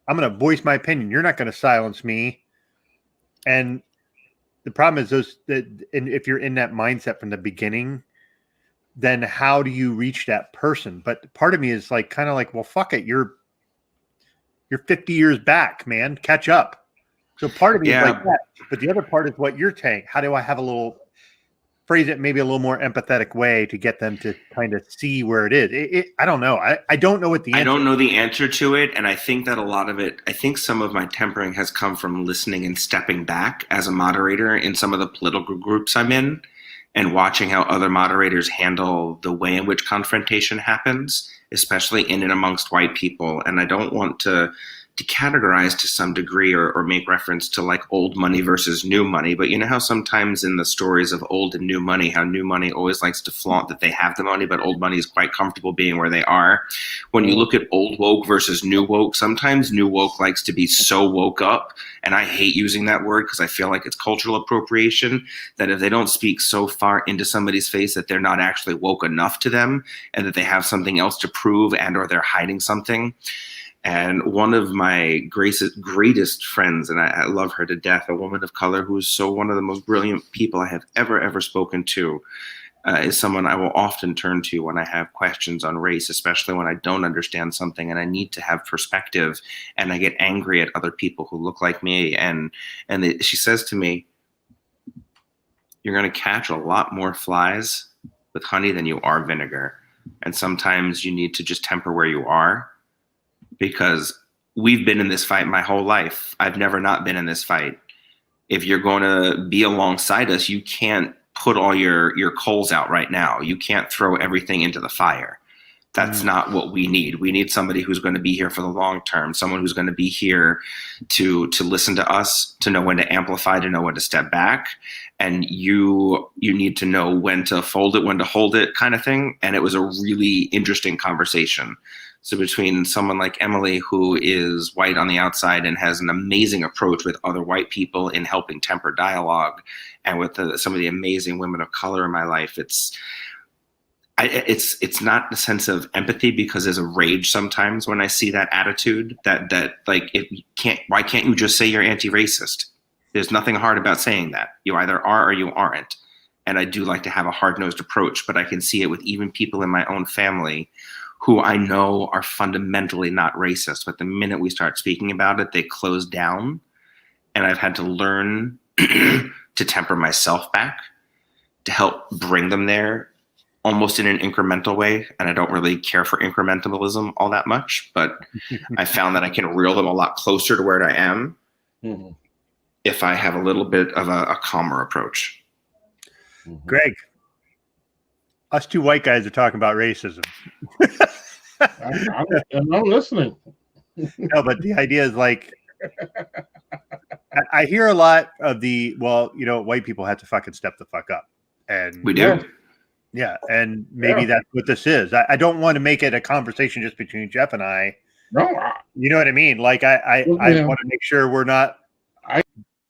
I'm going to voice my opinion. You're not going to silence me. And the problem is if you're in that mindset from the beginning, then how do you reach that person? But part of me is like, kind of like, well, fuck it. You're 50 years back, man, catch up. So part of me is like that, but the other part is what you're saying. How do I have phrase it maybe a little more empathetic way to get them to kind of see where it is? I don't know. I don't know what the answer is. I don't know the answer to it. And I think that a lot of it, I think some of my tempering has come from listening and stepping back as a moderator in some of the political groups I'm in, and watching how other moderators handle the way in which confrontation happens, especially in and amongst white people. And I don't want to categorize to some degree or make reference to like old money versus new money. But you know how sometimes in the stories of old and new money, how new money always likes to flaunt that they have the money, but old money is quite comfortable being where they are. When you look at old woke versus new woke, sometimes new woke likes to be so woke up. And I hate using that word because I feel like it's cultural appropriation, that if they don't speak so far into somebody's face that they're not actually woke enough to them and that they have something else to prove and or they're hiding something. And one of my greatest friends, and I love her to death, a woman of color who is so one of the most brilliant people I have ever spoken to, is someone I will often turn to when I have questions on race, especially when I don't understand something and I need to have perspective and I get angry at other people who look like me. And she says to me, you're going to catch a lot more flies with honey than you are vinegar. And sometimes you need to just temper where you are. Because we've been in this fight my whole life. I've never not been in this fight. If you're going to be alongside us, you can't put all your coals out right now. You can't throw everything into the fire. That's not what we need. We need somebody who's going to be here for the long term, someone who's going to be here to listen to us, to know when to amplify, to know when to step back. And you need to know when to fold it, when to hold it, kind of thing. And it was a really interesting conversation. So between someone like Emily, who is white on the outside and has an amazing approach with other white people in helping temper dialogue, and with some of the amazing women of color in my life, it's not a sense of empathy, because there's a rage sometimes when I see that attitude that like, why can't you just say you're anti-racist? There's nothing hard about saying that. You either are or you aren't. And I do like to have a hard-nosed approach, but I can see it with even people in my own family who I know are fundamentally not racist. But the minute we start speaking about it, they close down. And I've had to learn to temper myself back to help bring them there, almost in an incremental way. And I don't really care for incrementalism all that much, but I found that I can reel them a lot closer to where I am if I have a little bit of a calmer approach. Greg, us two white guys are talking about racism. I'm listening. No, but the idea is like, I hear a lot of white people have to fucking step the fuck up. And we do. Yeah, and maybe that's what this is. I don't want to make it a conversation just between Jeff and I. No, you know what I mean? Like, I want to make sure we're not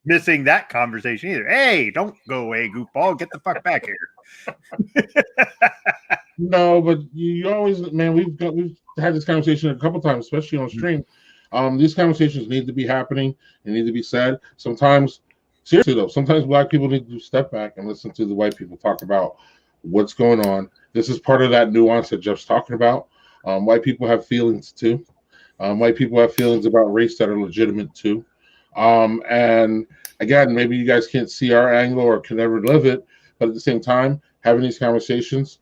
missing that conversation either. Hey, don't go away, goofball. Get the fuck back here. No, but you always, man, we've had this conversation a couple times, especially on stream. These conversations need to be happening. They need to be said. Sometimes, seriously though, sometimes Black people need to step back and listen to the white people talk about what's going on. This is part of that nuance that Jeff's talking about. White people have feelings too. White people have feelings about race that are legitimate too. And again, maybe you guys can't see our angle or can never live it, but at the same time, having these conversations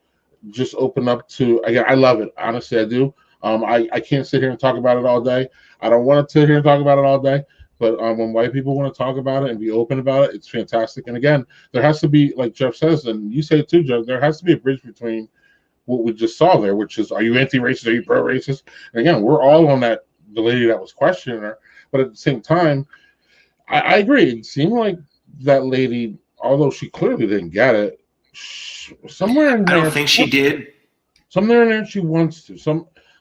just open up to, again, I love it. Honestly, I do. I can't sit here and talk about it all day. I don't want to sit here and talk about it all day. But when white people want to talk about it and be open about it, it's fantastic. And again, there has to be, like Jeff says, and you say it too, Jeff, there has to be a bridge between what we just saw there, which is, are you anti-racist? Are you pro-racist? And again, we're all on that, the lady that was questioning her. But at the same time, I agree. It seemed like that lady, although she clearly didn't get it, somewhere in there. I don't think she did. Somewhere in there she wants to.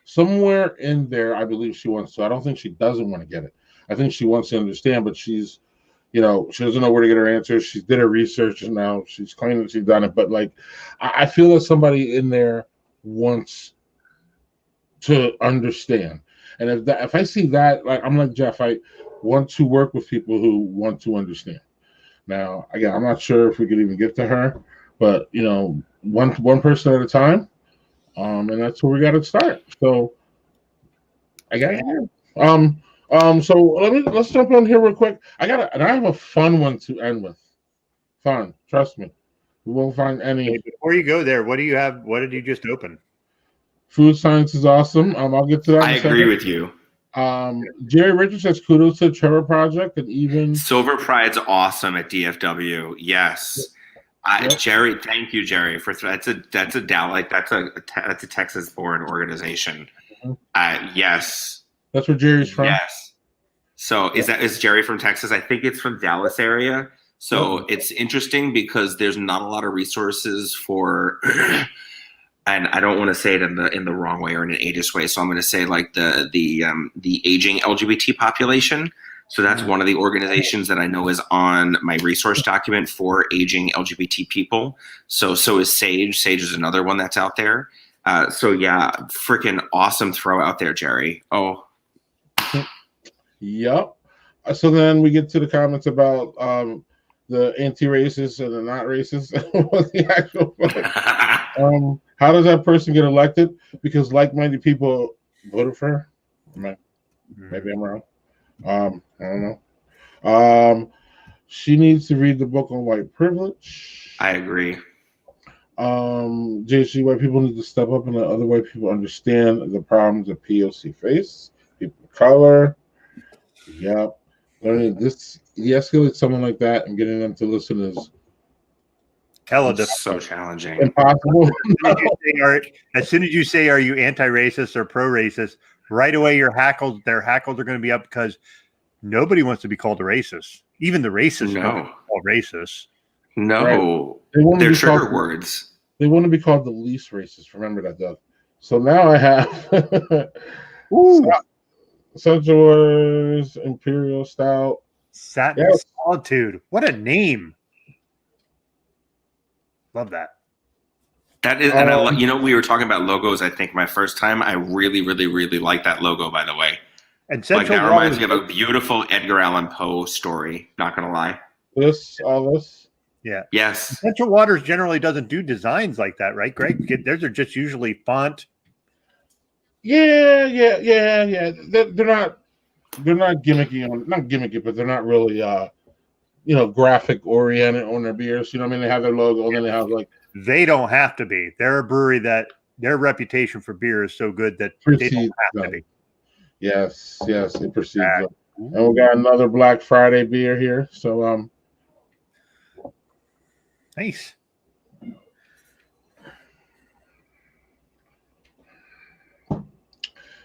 Somewhere in there, I believe she wants to. I don't think she doesn't want to get it. I think she wants to understand, but she's, she doesn't know where to get her answers. She did her research and now she's claiming that she's done it. But like, I feel that somebody in there wants to understand. And if I see that, like, I'm like Jeff, I want to work with people who want to understand. Now, again, I'm not sure if we could even get to her, but one person at a time, and that's where we got to start. So, I got it. So let's jump on here real quick. I have a fun one to end with. Fun, trust me. We won't find any. Hey, before you go there, what do you have? What did you just open? Food science is awesome. I'll get to that. I agree with you. Jerry Richards says kudos to the Trevor Project and even Silver Pride's awesome at DFW. Yes. Yep. Jerry, thank you, Jerry. That's a Texas-born organization. Yes. That's where Jerry's from. Yes. So is Jerry from Texas? I think it's from Dallas area. So it's interesting because there's not a lot of resources for, and I don't want to say it in the wrong way or in an ageist way. So I'm going to say like the aging LGBT population. So that's one of the organizations that I know is on my resource document for aging LGBT people. So is Sage. Sage is another one that's out there. So yeah, freaking awesome throw out there, Jerry. Oh. Yep. So then we get to the comments about the anti-racist and the not racist. The actual how does that person get elected? Because like-minded people voted for her. Maybe I'm wrong. I don't know. She needs to read the book on white privilege. I agree. JC, white people need to step up and let other white people understand the problems that POC face. People of color. Yep. Learning this de-escalate someone like that and getting them to listen is Hella It's difficult. so challenging. Impossible. As soon as you say, are you anti-racist or pro-racist, right away their hackles are going to be up because nobody wants to be called a racist. Even the racists don't want to be called racist. No. They want to They're be trigger called, words. They want to be called the least racist. Remember that, Doug. So now I have Central's Imperial Stout. Satin Solitude. What a name. Love that. That is, and we were talking about logos. I think my first time, I really, really, really like that logo. By the way, and like that reminds me of a beautiful Edgar Allan Poe story. Not gonna lie. All this. Yeah. Yes. Central Waters generally doesn't do designs like that, right, Greg? Those are just usually font. Yeah. They're not gimmicky not gimmicky, but they're not really graphic oriented on their beers. You know what I mean? They have their logo and then they have like. They don't have to be. They're a brewery that their reputation for beer is so good that they don't have to be. Yes, it precedes them. And we got another Black Friday beer here. So nice.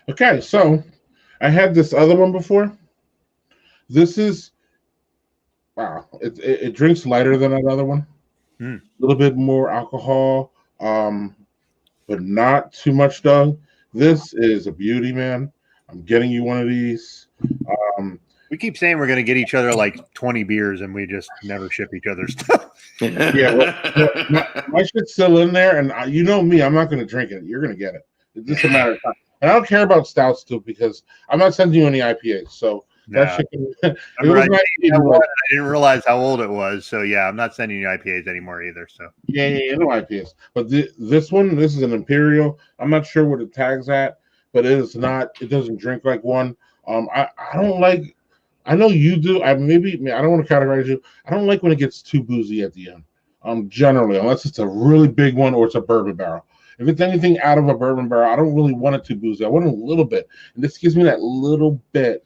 Okay, so I had this other one before. This is wow. It drinks lighter than that other one. A little bit more alcohol, but not too much, Doug. This is a beauty, man. I'm getting you one of these. We keep saying we're going to get each other like 20 beers, and we just never ship each other stuff. My shit's still in there, and you know me, I'm not going to drink it. You're going to get it. It's just a matter of time. And I don't care about stouts too, because I'm not sending you any IPAs. So that shit can, I didn't realize how old it was. So yeah, I'm not sending you IPAs anymore either. So yeah, no IPAs. But this is an Imperial. I'm not sure what the tag's at, but it is not. It doesn't drink like one. I don't like. I know you do. I don't want to categorize you. I don't like when it gets too boozy at the end. Generally, unless it's a really big one or it's a bourbon barrel. If it's anything out of a bourbon barrel, I don't really want it too boozy. I want it a little bit, and this gives me that little bit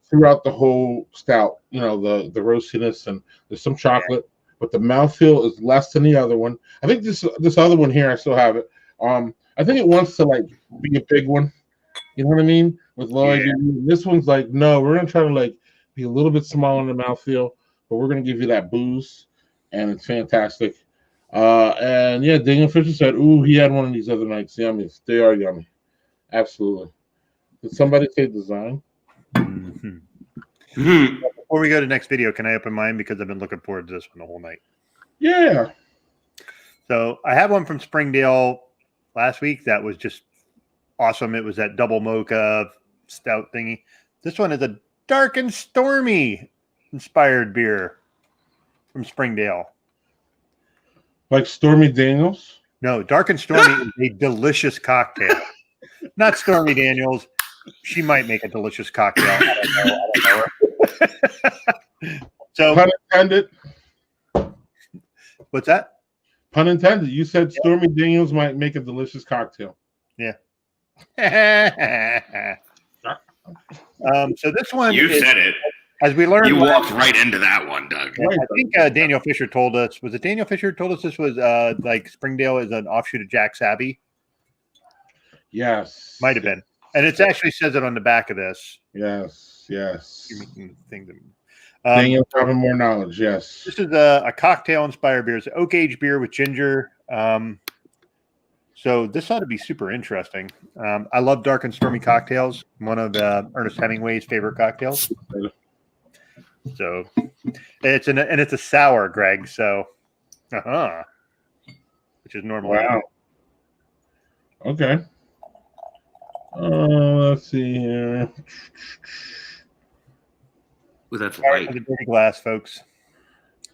throughout the whole stout. You know, the roastiness, and there's some chocolate, but the mouthfeel is less than the other one. I think this other one here, I still have it. I think it wants to like be a big one. You know what I mean? With low ABV. This one's like, no, we're gonna try to like be a little bit smaller in the mouthfeel, but we're gonna give you that booze, and it's fantastic. And yeah, Daniel Fisher said, "Ooh, he had one of these other nights. Yummy, they are yummy, absolutely." Did somebody say design? Before we go to next video, can I open mine because I've been looking forward to this one the whole night? Yeah. So I had one from Springdale last week that was just awesome. It was that double mocha stout thingy. This one is a Dark and Stormy inspired beer from Springdale. Like Stormy Daniels? No, Dark and Stormy is a delicious cocktail. Not Stormy Daniels. She might make a delicious cocktail. I don't know. So, pun intended. What's that? Pun intended. You said Stormy Daniels might make a delicious cocktail. Yeah. So this one, said it. As we learned, you walked right into that one, Doug. I think Daniel Fisher told us. Was it Daniel Fisher told us this was like Springdale is an offshoot of Jack's Abbey? Yes, might have been, and it actually says it on the back of this. Yes. Daniel's having more knowledge. Yes, this is a cocktail-inspired beer. It's an oak-aged beer with ginger. So this ought to be super interesting. I love Dark and Stormy cocktails. One of Ernest Hemingway's favorite cocktails. So it's a sour, Greg. So, which is normally okay. Let's see here. Ooh, that's light. The dirty glass, folks.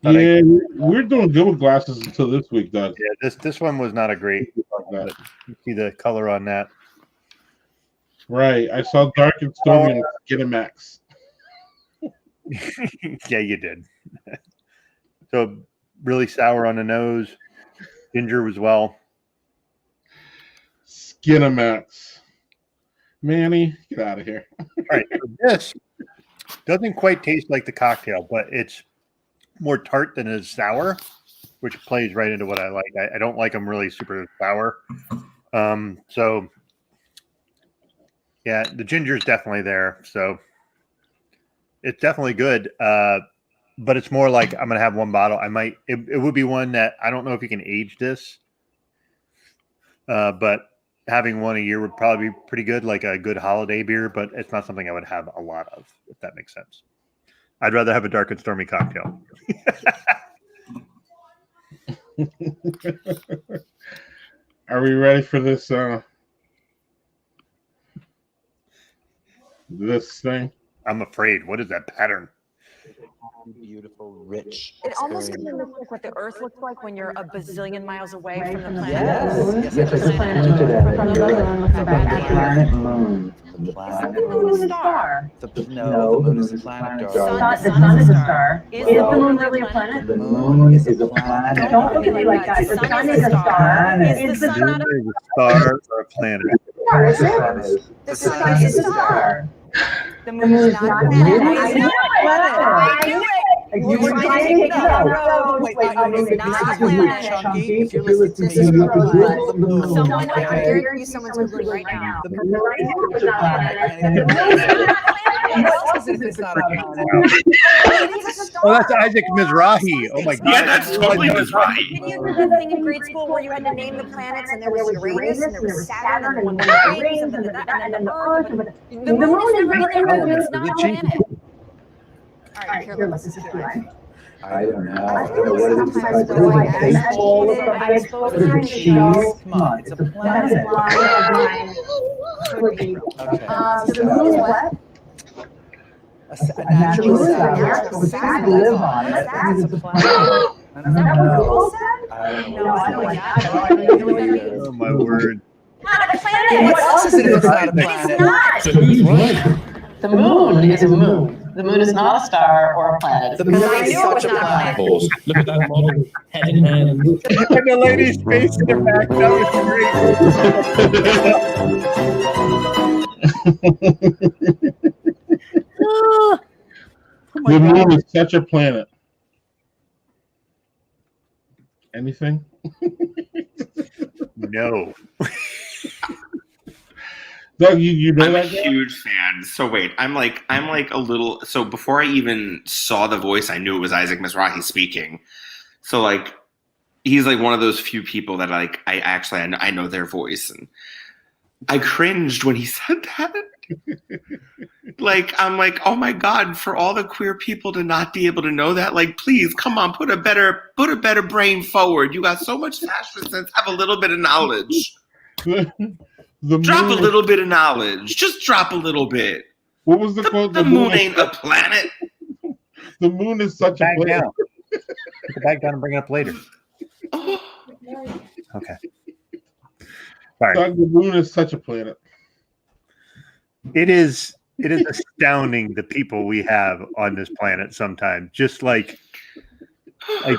Yeah, we're doing good with glasses until this week, Doug. Yeah, this one was not a great. You see the color on that. Right. I saw Dark and Stormy and Skinamax. Yeah, you did. So really sour on the nose. Ginger as well. Skinamax. Manny, get out of here. All right. So this doesn't quite taste like the cocktail, but it's more tart than it is sour, which plays right into what I like. I don't like them really super sour. So yeah, the ginger is definitely there. So it's definitely good. But it's more like I'm gonna have one bottle. It would be one that I don't know if you can age this. But having one a year would probably be pretty good, like a good holiday beer, but it's not something I would have a lot of, if that makes sense. I'd rather have a dark and stormy cocktail. Are we ready for this this thing? I'm afraid. What is that pattern? Beautiful, rich. It almost kind of looks like what the Earth looks like when you're a bazillion miles away from the planet. Yes, Yes, it's the a planet. moon. The planet. The moon is a star. No, the moon is a planet, The darling. sun is a star. Is the moon really a planet? The moon is a planet. Don't look at me like that. The sun is a star. Is the sun Is a star or a planet? The sun is a star. The moon is not a planet. I knew it. You were trying to take it down the road. Wait, it's not a planet. Chunky, if you're listening to me, Someone, the moon. I can guarantee you someone's Googling right now. The moon is a planet. What else is it not a planet? Oh, that's Isaac Mizrahi. Oh my God. Yeah, that's totally Mizrahi. Didn't you do that thing in grade school where you had to name the planets and there was Uranus and there was Saturn and one of the rings and then the Earth? The moon is really a moon. It's not a planet. All right, here, let's just do it. I don't know. I don't know what it is. Sometimes It's like I'm baseball. supposed What is to it? Cheese? Come on, it's a That is planet. blind. Okay. So the moon is what? A natural satellite. So it's got to live on it. That means it's a planet. I don't know. I don't know. No, I don't like that. Oh my word. Not a planet. What else is it if it's not a It's planet? not. So he's right. The moon is a moon. The moon is not a star or a planet. The moon I is knew it such was a not a planet. Balls. Look at that model, head in hand. And the lady's face in the back. That was great. The moon is such a planet. Anything? No. Doug, you know I'm a that guy? huge fan. So wait, I'm like a little. So before I even saw the voice, I knew it was Isaac Mizrahi speaking. So like, he's like one of those few people that like I know their voice, and I cringed when he said that. Like, I'm like, oh my God, for all the queer people to not be able to know that, like, please come on, put a better brain forward. You got so much fashion sense. Have a little bit of knowledge. Drop a little bit of knowledge. Just drop a little bit. What was the quote? The moon ain't a planet. The moon is such a Back planet. down. Put it back down and bring it up later. Oh. Okay. Sorry. Doug, the moon is such a planet. It is astounding the people we have on this planet sometimes. Just like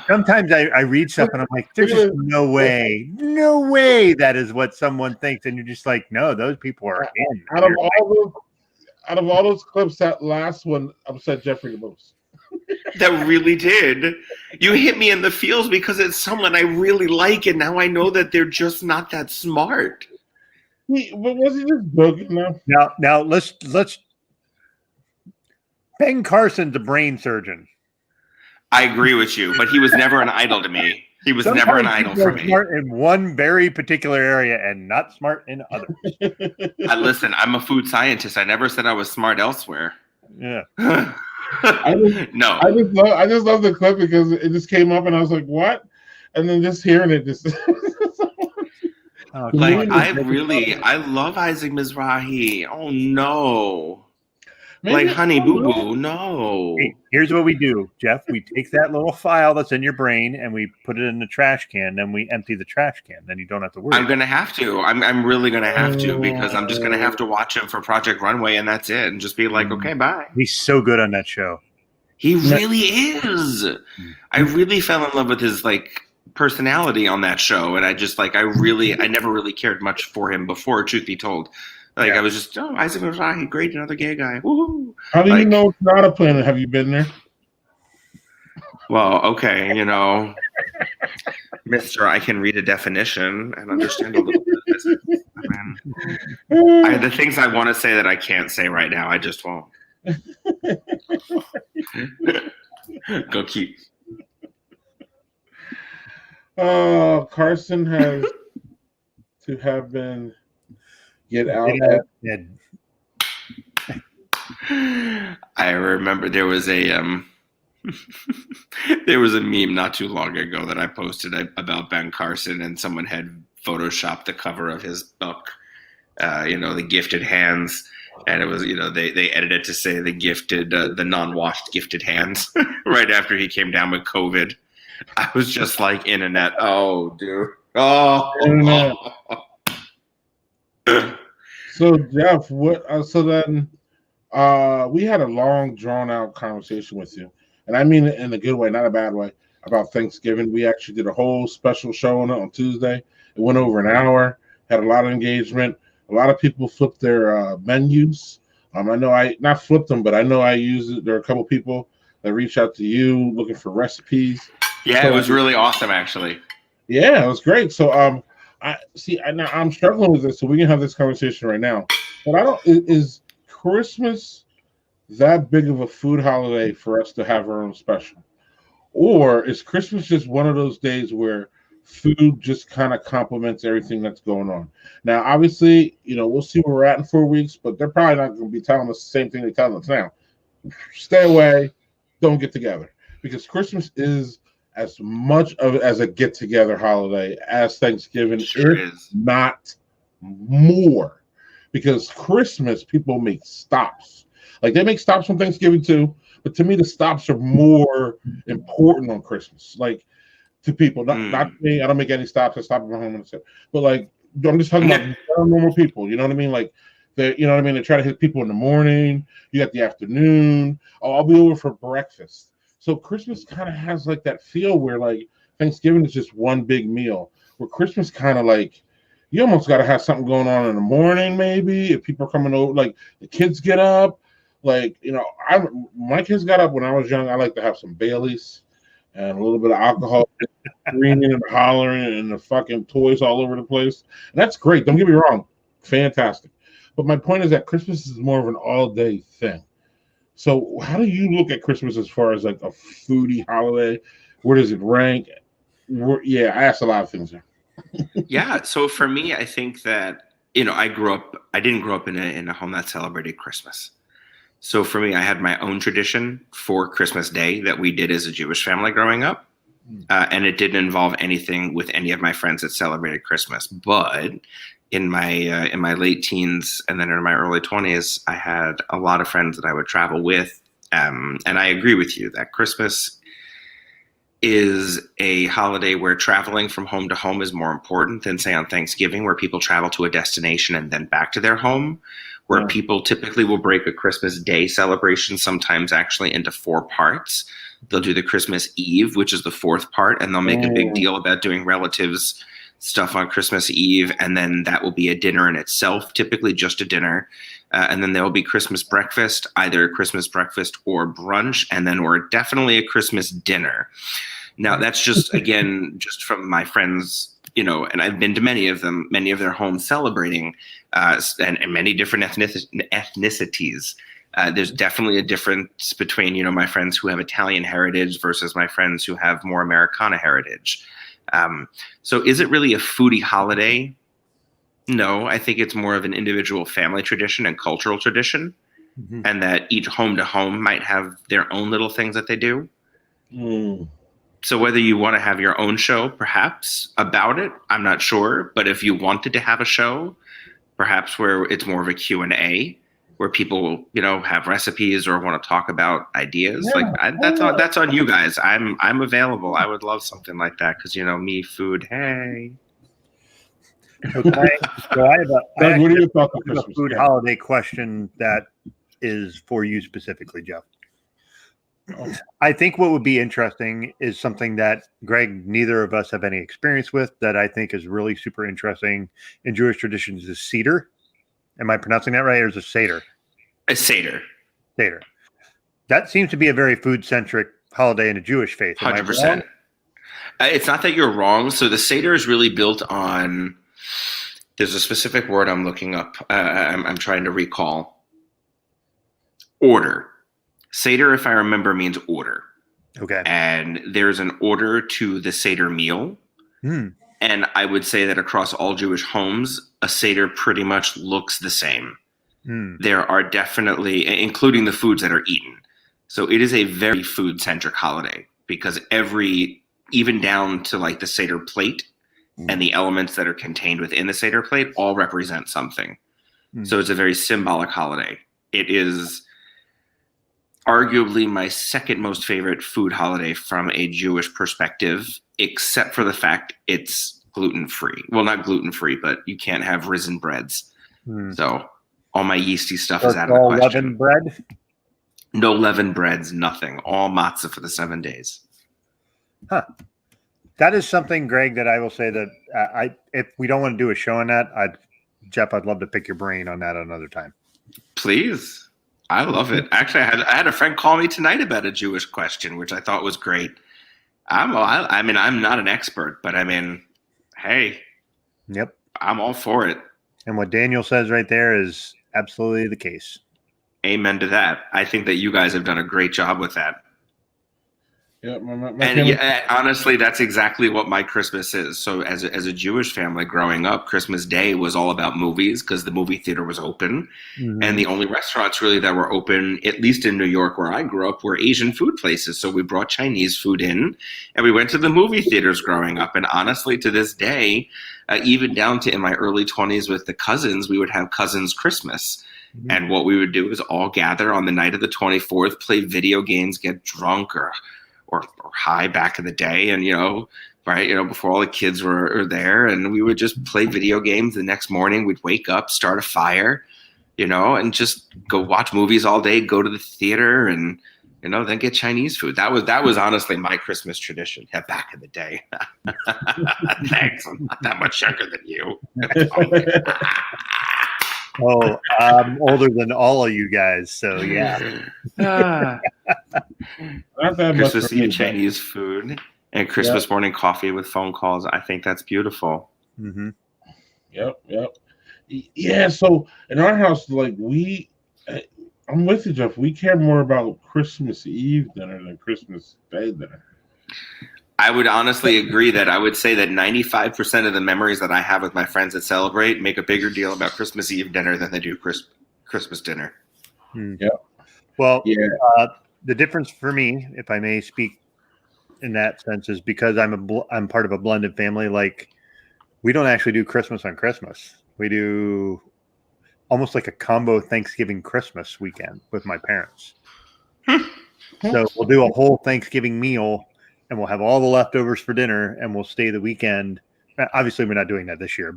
sometimes I read stuff and I'm like, there's just no way that is what someone thinks. And you're just like, no, those people are in. Out of all those clips, that last one upset Jeffrey the most. That really did. You hit me in the feels because it's someone I really like, and now I know that they're just not that smart. But was he just joking now? Now let's Ben Carson's a brain surgeon. I agree with you, but he was never an idol to me. He was never an idol for me. Smart in one very particular area and not smart in others. Listen, I'm a food scientist. I never said I was smart elsewhere. Yeah. No. I just love the clip because it just came up and I was like, what? And then just hearing it just like I love Isaac Mizrahi. Oh no. Like Honey Boo Boo, no. Hey, here's what we do, Jeff. We take that little file that's in your brain and we put it in the trash can. Then we empty the trash can. Then you don't have to worry. I'm gonna have to. I'm really gonna have to because I'm just gonna have to watch him for Project Runway and that's it, and just be like, okay, bye. He's so good on that show. He really is. I really fell in love with his like personality on that show, and I just like I never really cared much for him before. Truth be told. Like, I was just, Isaac Mizrahi, great, another gay guy. Woo-hoo. How do you know it's not a planet? Have you been there? Well, okay, you know. Mister, I can read a definition and understand a little bit of this. The things I want to say that I can't say right now, I just won't. Go keep. Carson has to have been get out. I remember there was a there was a meme not too long ago that I posted about Ben Carson, and someone had photoshopped the cover of his book, The Gifted Hands, and it was, they edited to say the non-washed gifted hands right after he came down with COVID. I was just like, internet, oh, dude. Oh. So, Jeff, so then we had a long, drawn-out conversation with you, and I mean it in a good way, not a bad way, about Thanksgiving. We actually did a whole special show on Tuesday. It went over an hour, had a lot of engagement. A lot of people flipped their menus. I know I not flipped them, but I know I used it. There are a couple people that reached out to you looking for recipes. Yeah, so, it was really awesome, actually. Yeah, it was great. So I'm struggling with this, so we can have this conversation right now. But is Christmas that big of a food holiday for us to have our own special? Or is Christmas just one of those days where food just kind of complements everything that's going on? Now, obviously, we'll see where we're at in 4 weeks, but they're probably not going to be telling us the same thing they're telling us now. Stay away, don't get together. Because Christmas is as much as a get-together holiday as Thanksgiving, sure is, not more. Because Christmas, people make stops. Like, they make stops on Thanksgiving too, but to me, the stops are more important on Christmas. Like, to people, not me. I don't make any stops. I stop at my home and but like, I'm just talking about normal people. You know what I mean? Like, they try to hit people in the morning. You got the afternoon. I'll be over for breakfast. So Christmas kind of has like that feel where like Thanksgiving is just one big meal. Where Christmas kind of like you almost got to have something going on in the morning. Maybe if people are coming over, like the kids get up. Like my kids got up when I was young. I like to have some Baileys and a little bit of alcohol, screaming and hollering, and the fucking toys all over the place. And that's great. Don't get me wrong, fantastic. But my point is that Christmas is more of an all-day thing. So how do you look at Christmas as far as like a foodie holiday? Where does it rank? I asked a lot of things there. Yeah. So for me, I think that, I didn't grow up in a home that celebrated Christmas. So for me, I had my own tradition for Christmas Day that we did as a Jewish family growing up. And it didn't involve anything with any of my friends that celebrated Christmas. But in my late teens and then in my early 20s, I had a lot of friends that I would travel with. And I agree with you that Christmas is a holiday where traveling from home to home is more important than, say, on Thanksgiving, where people travel to a destination and then back to their home, where people typically will break a Christmas Day celebration sometimes actually into 4 parts. They'll do the Christmas Eve, which is the 4th part, and they'll make a big deal about doing relatives stuff on Christmas Eve, and then that will be a dinner in itself, typically just a dinner. And then there will be Christmas breakfast, either a Christmas breakfast or brunch, and then or definitely a Christmas dinner. Now, that's just, again, just from my friends, and I've been to many of them, many of their homes celebrating, and many different ethnicities. There's definitely a difference between, my friends who have Italian heritage versus my friends who have more Americana heritage. So is it really a foodie holiday? No, I think it's more of an individual family tradition and cultural tradition, and that each home to home might have their own little things that they do. So whether you want to have your own show, perhaps, about it, I'm not sure. But if you wanted to have a show, perhaps where it's more of a Q&A, where people, have recipes or want to talk about ideas, that's on you guys. I'm available. I would love something like that because, me, food, hey. Okay. So I have a food holiday question that is for you specifically, Jeff. I think what would be interesting is something that, Greg, neither of us have any experience with, that I think is really super interesting in Jewish traditions is Seder. Am I pronouncing that right, or is it Seder? A Seder. Seder. That seems to be a very food-centric holiday in the Jewish faith. 100%. It's not that you're wrong. So the Seder is really built on. There's a specific word I'm looking up. I'm trying to recall. Order. Seder, if I remember, means order. Okay. And there's an order to the Seder meal. And I would say that across all Jewish homes, a Seder pretty much looks the same. There are definitely, including the foods that are eaten. So it is a very food-centric holiday because even down to like the Seder plate and the elements that are contained within the Seder plate all represent something. So it's a very symbolic holiday. It is arguably my second most favorite food holiday from a Jewish perspective, except for the fact it's gluten-free. Well, not gluten-free, but you can't have risen breads. So all my yeasty stuff is out of the question. Leavened bread? No leavened breads, nothing. All matzah for the 7 days. Huh. That is something, Greg, that I will say that if we don't want to do a show on that, Jeff, I'd love to pick your brain on that another time. Please. I love it. Actually, I had a friend call me tonight about a Jewish question, which I thought was great. I'm not an expert, but I mean, hey. Yep. I'm all for it. And what Daniel says right there is absolutely the case. Amen to that. I think that you guys have done a great job with that. Yeah, honestly, that's exactly what my Christmas is. So as a Jewish family growing up, Christmas Day was all about movies because the movie theater was open. And the only restaurants really that were open, at least in New York where I grew up, were Asian food places. So we brought Chinese food in and we went to the movie theaters growing up. And honestly, to this day, even down to in my early 20s with the cousins, we would have cousins Christmas. And what we would do is all gather on the night of the 24th, play video games, get drunk or high back in the day. And, before all the kids were there, and we would just play video games. The next morning we'd wake up, start a fire, and just go watch movies all day, go to the theater and, then get Chinese food. That was honestly my Christmas tradition back in the day. Thanks. I'm not that much younger than you. Oh, I'm older than all of you guys, so yeah. Christmas Eve Chinese food and Christmas morning coffee with phone calls. I think that's beautiful. Yep. Yeah, so in our house, like I'm with you, Jeff. We care more about Christmas Eve dinner than Christmas Day dinner. I would honestly agree that I would say that 95% of the memories that I have with my friends that celebrate make a bigger deal about Christmas Eve dinner than they do Christmas dinner. Yeah. Well, the difference for me, if I may speak in that sense, is because I'm part of a blended family. Like, we don't actually do Christmas on Christmas. We do almost like a combo Thanksgiving Christmas weekend with my parents. So we'll do a whole Thanksgiving meal. And we'll have all the leftovers for dinner, and we'll stay the weekend. Obviously, we're not doing that this year,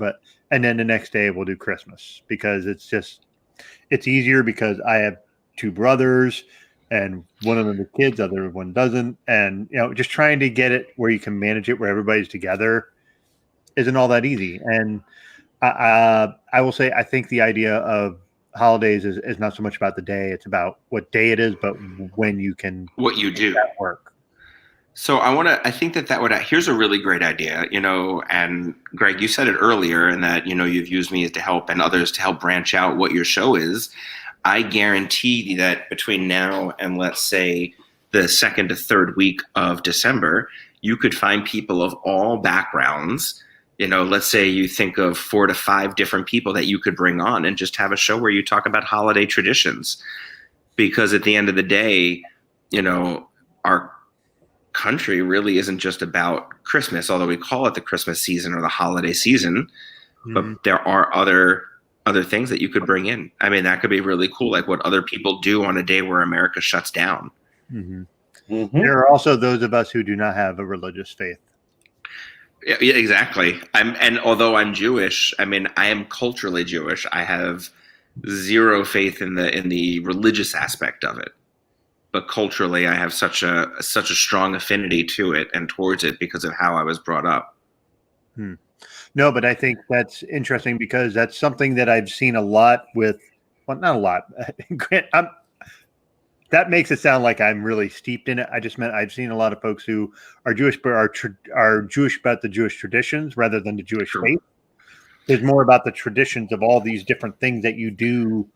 and then the next day we'll do Christmas because it's easier because I have two brothers, and one of them is kids, the other one doesn't, and just trying to get it where you can manage it where everybody's together isn't all that easy. And I will say I think the idea of holidays is not so much about the day; it's about what day it is, but when you can what you do that work. So I think that here's a really great idea, and Greg, you said it earlier, and that, you've used me to help and others to help branch out what your show is. I guarantee that between now and let's say the second to third week of December, you could find people of all backgrounds. Let's say you think of 4 to 5 different people that you could bring on and just have a show where you talk about holiday traditions. Because at the end of the day, our country really isn't just about Christmas, although we call it the Christmas season or the holiday season, but there are other things that you could bring in. I mean, that could be really cool, like what other people do on a day where America shuts down. There are also those of us who do not have a religious faith. Yeah, exactly. And although I'm Jewish, I mean, I am culturally Jewish. I have zero faith in the religious aspect of it. But culturally, I have such a strong affinity to it and towards it because of how I was brought up. No, but I think that's interesting because that's something that I've seen a lot with. Well, not a lot. that makes it sound like I'm really steeped in it. I just meant I've seen a lot of folks who are Jewish, but are Jewish about the Jewish traditions rather than the Jewish faith. There's more about the traditions of all these different things that you do.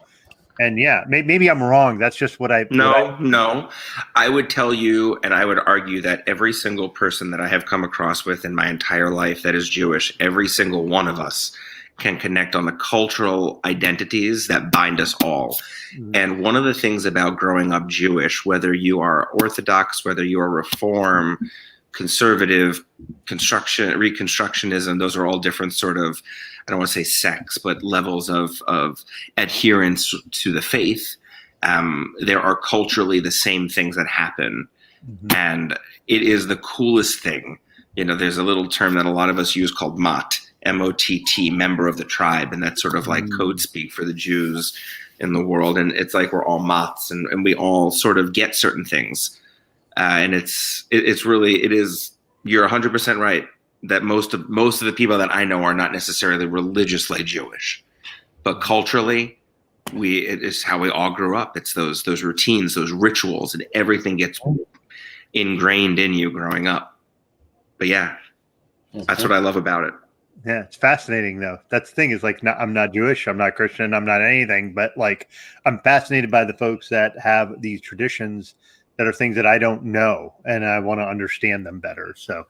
And yeah, maybe I'm wrong. That's just what I. No. I would tell you, and I would argue that every single person that I have come across with in my entire life that is Jewish, every single one of us can connect on the cultural identities that bind us all. Mm-hmm. And one of the things about growing up Jewish, whether you are Orthodox, whether you are Reform, conservative, Reconstructionism, those are all different sort of, I don't want to say sects, but levels of adherence to the faith. There are culturally the same things that happen. Mm-hmm. And it is the coolest thing. You know, there's a little term that a lot of us use called Mott, M-O-T-T, member of the tribe. And that's sort of like code speak for the Jews in the world. And it's like we're all Motts and we all sort of get certain things. And it's really, you're 100% right. That most of the people that I know are not necessarily religiously Jewish, but culturally, it is how we all grew up. It's those routines, those rituals, and everything gets ingrained in you growing up. But yeah, that's what I love about it. Yeah, it's fascinating though. That's the thing is like, I'm not Jewish, I'm not Christian, I'm not anything, but like I'm fascinated by the folks that have these traditions that are things that I don't know, and I want to understand them better. So.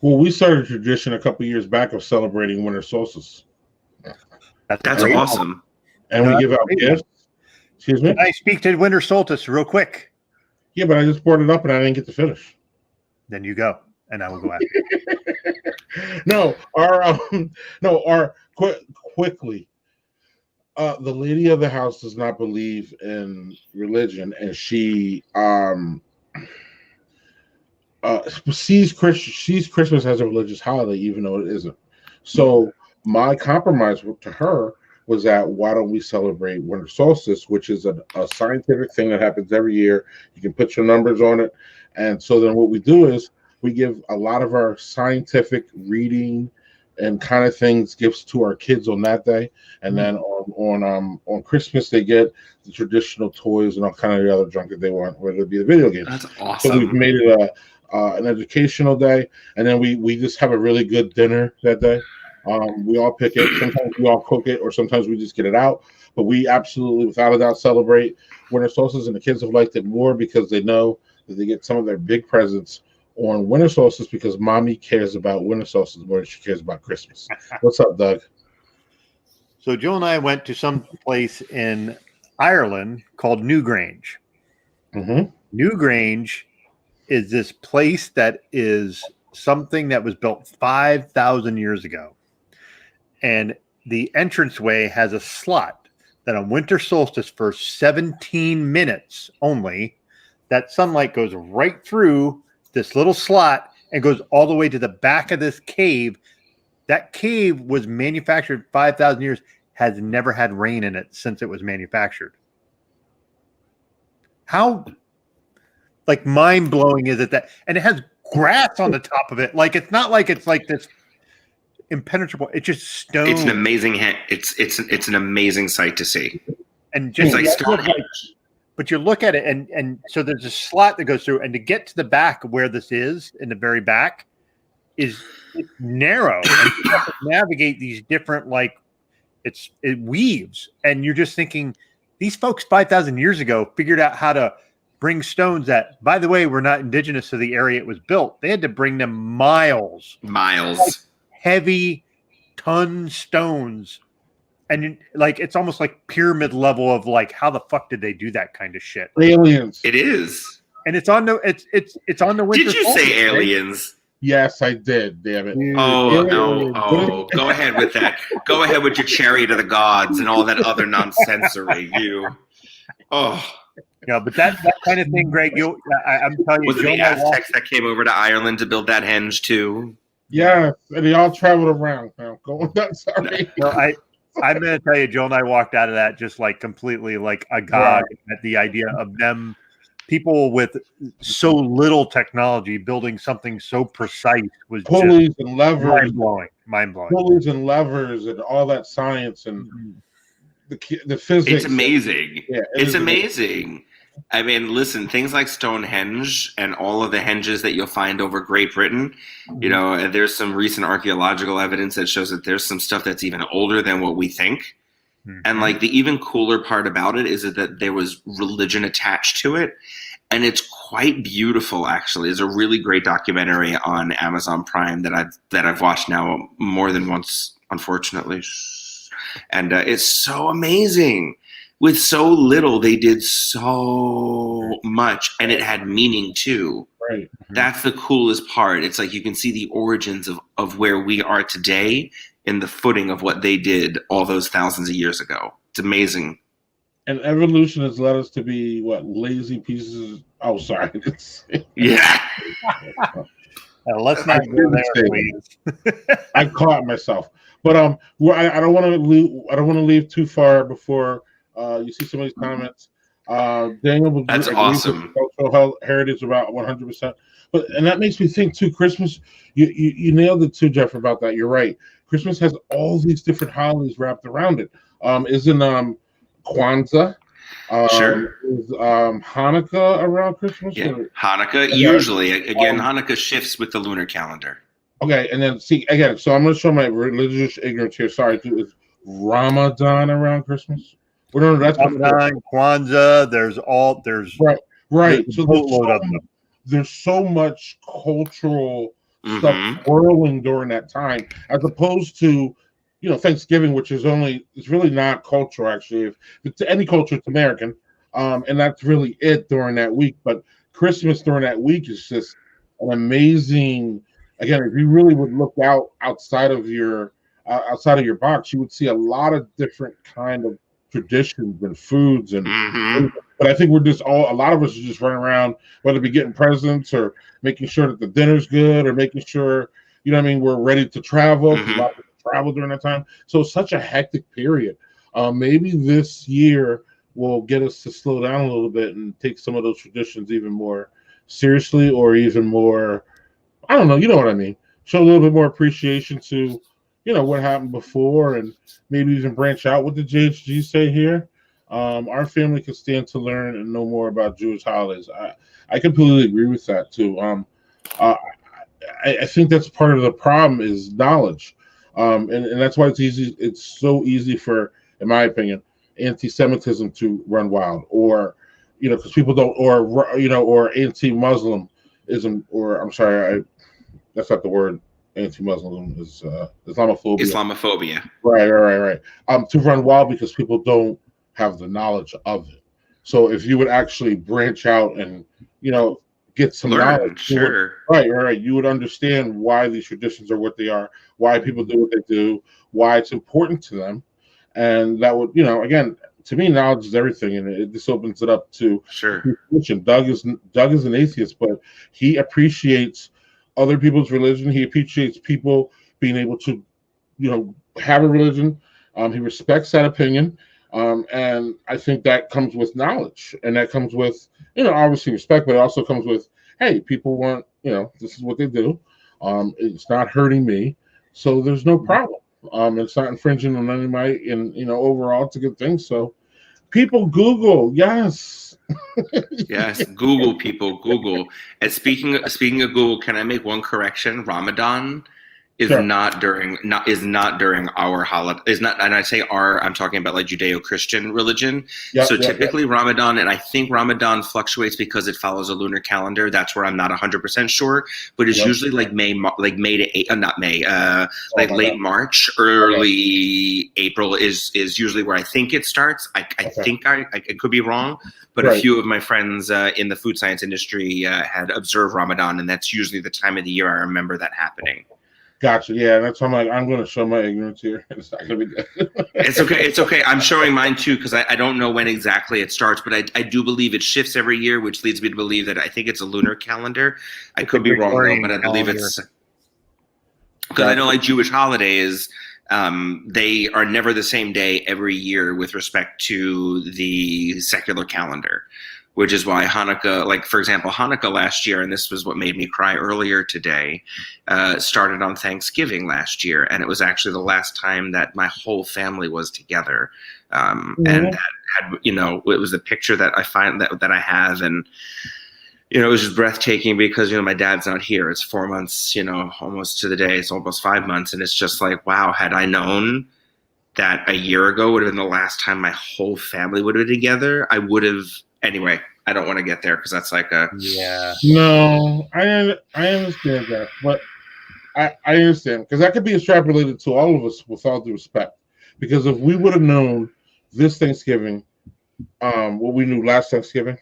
Well, we started a tradition a couple years back of celebrating winter solstice. That's awesome. And we give out gifts. Excuse me? Can I speak to winter solstice real quick? Yeah, but I just brought it up and I didn't get to finish. Then you go, and I will go after. Quickly. The lady of the house does not believe in religion, and she sees Christmas as a religious holiday, even though it isn't. So my compromise to her was that why don't we celebrate winter solstice, which is a scientific thing that happens every year. You can put your numbers on it. And so then what we do is we give a lot of our scientific reading and kind of things, gifts to our kids on that day. And then on Christmas, they get the traditional toys and all kind of the other junk that they want, whether it be the video games. That's awesome. So we've made it an educational day, and then we just have a really good dinner that day. We all pick it. Sometimes we all cook it, or sometimes we just get it out. But we absolutely, without a doubt, celebrate winter solstice, and the kids have liked it more because they know that they get some of their big presents on winter solstice because mommy cares about winter solstice more than she cares about Christmas. What's up, Doug? So Joe and I went to some place in Ireland called Newgrange. Mm-hmm. Newgrange is this place that is something that was built 5,000 years ago. And the entranceway has a slot that on winter solstice for 17 minutes only, that sunlight goes right through this little slot and goes all the way to the back of this cave. That cave was manufactured 5,000 years, has never had rain in it since it was manufactured. How like mind-blowing is it that, and it has grass on the top of it. Like, it's not like it's like this impenetrable, it's just stone. It's an amazing, it's an amazing sight to see. And just it's like Stonehenge. But you look at it, and so there's a slot that goes through, and to get to the back where this is, in the very back, is narrow. And you have to navigate these different, like, it weaves. And you're just thinking, these folks 5,000 years ago figured out how to bring stones that, by the way, were not indigenous to the area it was built. They had to bring them miles. Miles. Like heavy ton stones. And like, it's almost like pyramid level of like, how the fuck did they do that kind of shit? Aliens. It is. And it's on the it's on the winter. Did you say aliens? Right? Yes, I did. Damn it. Oh, no. Oh, go ahead with that. Go ahead with your chariot of the gods and all that other nonsensory. Yeah, but that kind of thing, Greg, I'm telling you. Was it the Aztecs that came over to Ireland to build that henge too? Yeah, and they all traveled around. Now, go on. Sorry. No, I'm going to tell you, Joe and I walked out of that just like completely like agog at the idea of them, people with so little technology building something so precise was pulleys and levers, mind blowing. Pulleys and levers and all that science and the physics. It's amazing. Yeah, it's amazing. I mean, listen, things like Stonehenge and all of the henges that you'll find over Great Britain, you know, and there's some recent archaeological evidence that shows that there's some stuff that's even older than what we think. And like the even cooler part about it is that there was religion attached to it. And it's quite beautiful, actually. It's a really great documentary on Amazon Prime that I've watched now more than once, unfortunately. And it's so amazing. With so little, they did so much, and it had meaning too. Right. That's the coolest part. It's like you can see the origins of where we are today in the footing of what they did all those thousands of years ago. It's amazing. And evolution has led us to be lazy pieces. Oh, sorry. Yeah. Let's not go there, please. I caught myself, but I don't want to leave too far before you see some of these comments. Daniel, that's awesome. Cultural heritage about 100%, and that makes me think too. Christmas, you nailed it too, Jeff. About that, you're right. Christmas has all these different holidays wrapped around it. Isn't Kwanzaa? Sure. Is Hanukkah around Christmas? Yeah, Hanukkah usually. Again, Hanukkah shifts with the lunar calendar. Okay, and then see again. So I'm going to show my religious ignorance here. Sorry, is Ramadan around Christmas? Well, no, that's Ramadan, Kwanzaa. There's right. There's So there's so much cultural stuff swirling during that time, as opposed to Thanksgiving, which is it's really not cultural actually. If it's any culture, it's American, and that's really it during that week. But Christmas during that week is just an amazing. Again, if you really would look outside of your box, you would see a lot of different kind of traditions and foods and. But I think a lot of us are just running around, whether it be getting presents or making sure that the dinner's good or making sure we're ready to travel. A lot of people travel during that time, so it's such a hectic period. Maybe this year will get us to slow down a little bit and take some of those traditions even more seriously, or even more. I don't know. You know what I mean? Show a little bit more appreciation to, what happened before, and maybe even branch out. What did JHG say here? Our family could stand to learn and know more about Jewish holidays. I completely agree with that too. I think that's part of the problem is knowledge, and that's why it's easy. It's so easy for, in my opinion, anti-Semitism to run wild, or because people don't, or anti-Muslimism, or I'm sorry, that's not the word. Anti-Muslim is Islamophobia. Islamophobia. Right. To run wild because people don't have the knowledge of it. So if you would actually branch out and get some knowledge, sure. Right. You would understand why these traditions are what they are, why people do what they do, why it's important to them, and that would again, to me, knowledge is everything, and this opens it up to sure. Doug is an atheist, but he appreciates other people's religion. He appreciates people being able to have a religion. He respects that opinion. And I think that comes with knowledge, and that comes with, obviously respect, but it also comes with, hey, people want, this is what they do. It's not hurting me, so there's no problem. It's not infringing on anybody, and, overall, it's a good thing. So people Google, yes. Yes, Google, people, Google. And speaking of Google, can I make one correction? Ramadan is not during our holiday. Is not, and I say our, I'm talking about like Judeo-Christian religion. So typically Ramadan, and I think Ramadan fluctuates because it follows a lunar calendar. That's where I'm not 100% sure, but it's usually like late March, early April is usually where I think it starts. I think I could be wrong, but a few of my friends in the food science industry had observed Ramadan, and that's usually the time of the year I remember that happening. Gotcha. Yeah, that's why I'm like, I'm going to show my ignorance here. It's not going to be good. It's okay. I'm showing mine too because I don't know when exactly it starts, but I do believe it shifts every year, which leads me to believe that I think it's a lunar calendar. I could be wrong, though, but I believe it's because I know like Jewish holidays, they are never the same day every year with respect to the secular calendar. Which is why Hanukkah, like for example, Hanukkah last year, and this was what made me cry earlier today, started on Thanksgiving last year, and it was actually the last time that my whole family was together, and that had, it was a picture that I find that I have, and it was just breathtaking because my dad's not here. It's 4 months, almost to the day. It's almost 5 months, and it's just like, wow. Had I known that a year ago would have been the last time my whole family would have been together, I would have. Anyway, I don't want to get there because that's like a No, I understand that, but I understand because that could be extrapolated to all of us with all due respect. Because if we would have known this Thanksgiving, what we knew last Thanksgiving,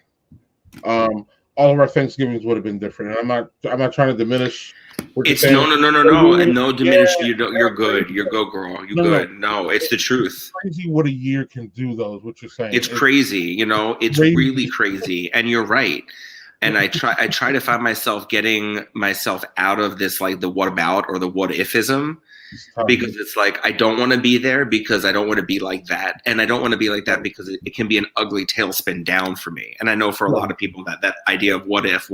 all of our Thanksgivings would have been different. And I'm not trying to diminish. It's no, and no diminish. You're good. You're good, girl. You're good. No, it's the truth. It's crazy what a year can do, though. Is what you're saying? It's crazy. It's crazy. Really crazy. And you're right. And I try to find myself getting myself out of this, like the what about or the what ifism, because it's like I don't want to be there because I don't want to be like that, and I don't want to be like that because it can be an ugly tailspin down for me. And I know for a lot of people that idea of what if,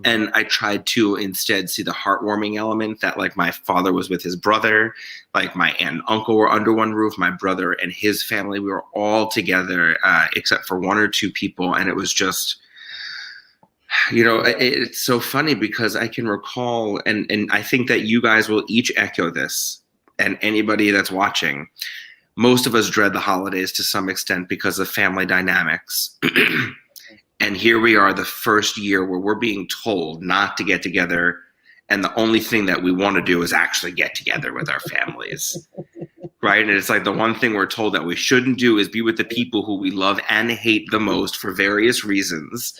and I tried to instead see the heartwarming element that like my father was with his brother, like my aunt and uncle were under one roof, my brother and his family, we were all together except for one or two people, and it was just. It's so funny because I can recall, and I think that you guys will each echo this, and anybody that's watching, most of us dread the holidays to some extent because of family dynamics. And here we are the first year where we're being told not to get together, and the only thing that we want to do is actually get together with our families. Right? And it's like the one thing we're told that we shouldn't do is be with the people who we love and hate the most for various reasons.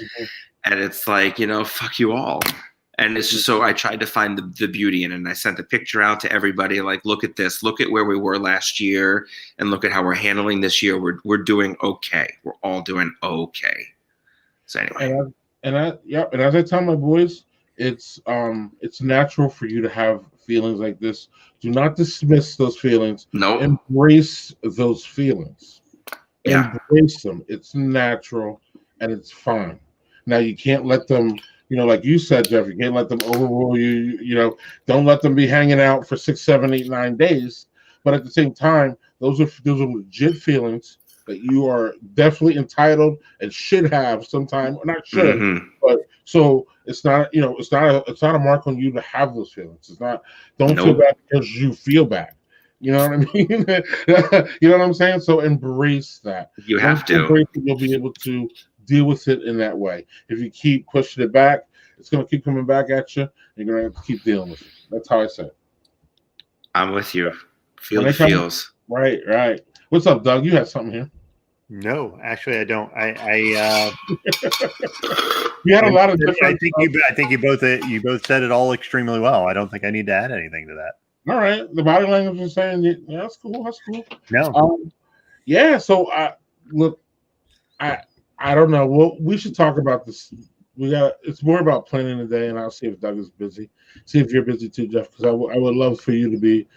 And it's like, fuck you all. And it's just so I tried to find the beauty in it. And I sent the picture out to everybody, like, look at this. Look at where we were last year and look at how we're handling this year. We're doing okay. We're all doing okay. So anyway. And as I tell my boys, it's natural for you to have feelings like this. Do not dismiss those feelings. No. Embrace those feelings. Yeah. Embrace them. It's natural and it's fine. Now you can't let them, like you said, Jeff, you can't let them overrule you. Don't let them be hanging out for 6, 7, 8, 9 days. But at the same time, those are legit feelings that you are definitely entitled and should have sometime. Not should, but so it's not, it's not a mark on you to have those feelings. It's not. Don't feel bad because you feel bad. You know what I mean? You know what I'm saying? So embrace that. You have to. Embrace it, you'll be able to deal with it in that way. If you keep pushing it back, it's going to keep coming back at you. You're going to have to keep dealing with it. That's how I say it. I'm with you. Feel the feels. Right. What's up, Doug? You have something here. No, actually, I don't. You had a lot of different. I think you both said it all extremely well. I don't think I need to add anything to that. All right. The body language is saying, yeah, that's cool. That's cool. No. Yeah. So look, I don't know. Well, we should talk about this. It's more about planning the day, and I'll see if Doug is busy. See if you're busy too, Jeff, because I would love for you to be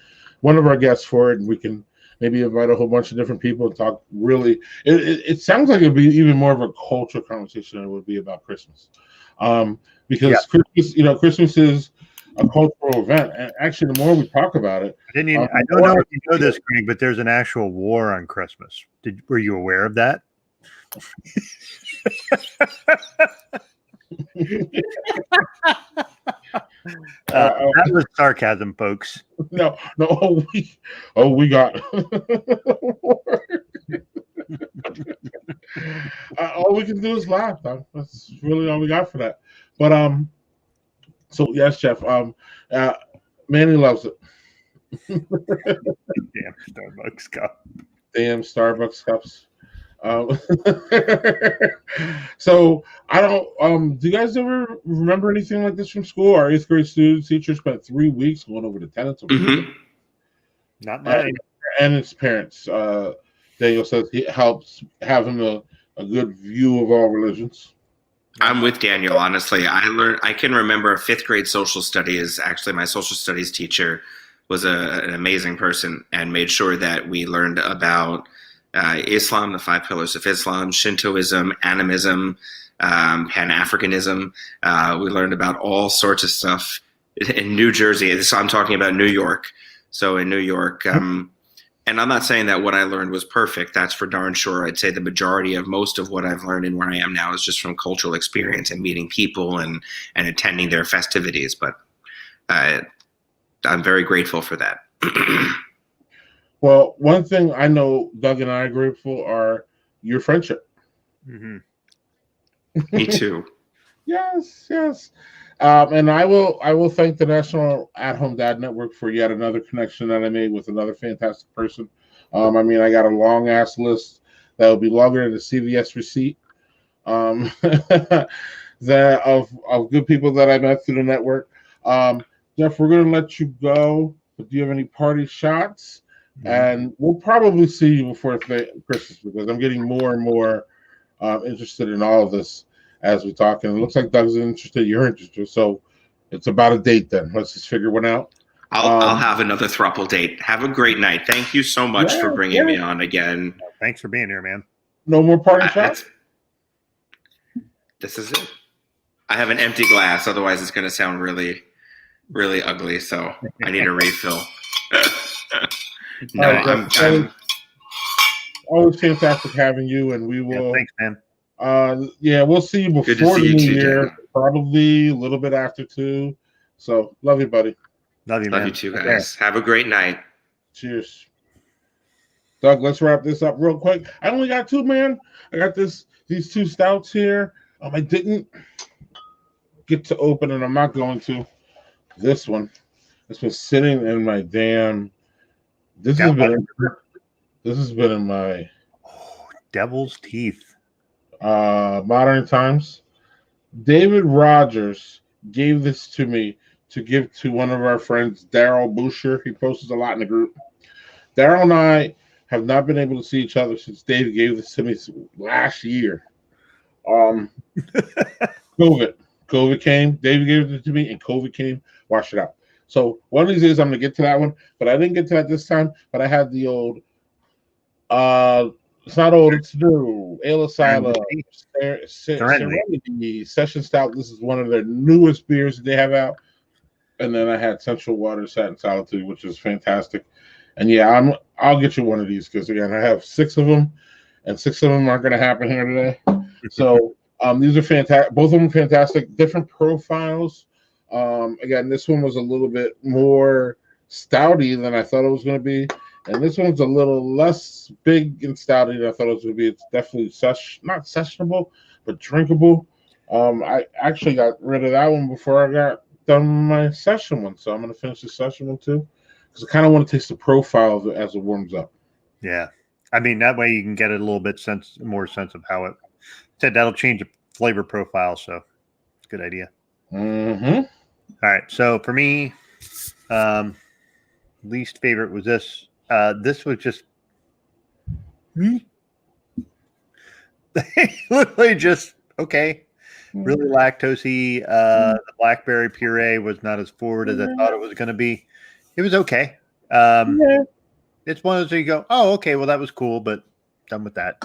one of our guests for it, and we can maybe invite a whole bunch of different people and talk. Really, it sounds like it'd be even more of a culture conversation than it would be about Christmas, because Christmas is a cultural event. And actually, the more we talk about it, I don't know if you know this, Greg, but there's an actual war on Christmas. Were you aware of that? That was sarcasm, folks. No. We got all we can do is laugh. Though. That's really all we got for that. But so yes, Jeff. Manny loves it. Damn Starbucks cup. Damn Starbucks cups. So I don't. Do you guys ever remember anything like this from school? Our 8th grade teacher spent 3 weeks going over the tenets of Not mine. And its parents. Daniel says it helps having a good view of all religions. I'm with Daniel. Honestly, I can remember 5th grade social studies. Actually, my social studies teacher was an amazing person and made sure that we learned about Islam, the 5 pillars of Islam, Shintoism, animism, Pan-Africanism. We learned about all sorts of stuff in New Jersey. So I'm talking about New York. So in New York, And I'm not saying that what I learned was perfect. That's for darn sure. I'd say the majority of most of what I've learned and where I am now is just from cultural experience and meeting people and attending their festivities. But I'm very grateful for that. Well, one thing I know Doug and I are grateful are your friendship. Mm-hmm. Me too. Yes. And I will thank the National At-Home Dad Network for yet another connection that I made with another fantastic person. I mean, I got a long ass list that will be longer than the CVS receipt. That of good people that I met through the network. Jeff, we're gonna let you go. But do you have any party shots? And we'll probably see you before Christmas because I'm getting more and more interested in all of this as we talk. And it looks like Doug's interested. You're interested. So it's about a date then. Let's just figure one out. I'll have another throuple date. Have a great night. Thank you so much for bringing me on again. Thanks for being here, man. No more party shots? This is it. I have an empty glass. Otherwise, it's going to sound really, really ugly. So I need a refill. No, I'm always fantastic having you, and we will. Thanks, man. We'll see you before the new year, probably a little bit after too. So, love you, buddy. Love you, man. Love you too, guys. Have a great night. Cheers. Doug, let's wrap this up real quick. I only got two, man. I got these two stouts here. I didn't get to open, and I'm not going to. This one. It's been sitting in my damn. This has been in my Devil's Teeth. Modern Times. David Rogers gave this to me to give to one of our friends, Daryl Boucher. He posts a lot in the group. Daryl and I have not been able to see each other since David gave this to me last year. COVID came. David gave it to me, and COVID came. Wash it out. So one of these days I'm gonna get to that one, but I didn't get to that this time. But I had the old, it's not old, it's new. Ale Asylum, Serenity Session Stout. This is one of their newest beers that they have out. And then I had Central Water Satin Solitude, which is fantastic. And yeah, I'll get you one of these because again I have 6 of them, and 6 of them aren't gonna happen here today. So these are fantastic. Both of them fantastic. Different profiles. Again, this one was a little bit more stouty than I thought it was going to be, and this one's a little less big and stouty than I thought it was going to be. It's definitely not sessionable, but drinkable. I actually got rid of that one before I got done my session one, so I'm going to finish the session one too, because I kind of want to taste the profile of it as it warms up. Yeah, I mean that way you can get a little bit more sense of how it. Said that'll change the flavor profile, so it's a good idea. Mm-hmm. All right, so for me, least favorite was this. This was just literally just okay. Really lactosey. The blackberry puree was not as forward as I thought it was going to be. It was okay. It's one of those you go, oh, okay, well that was cool, but done with that.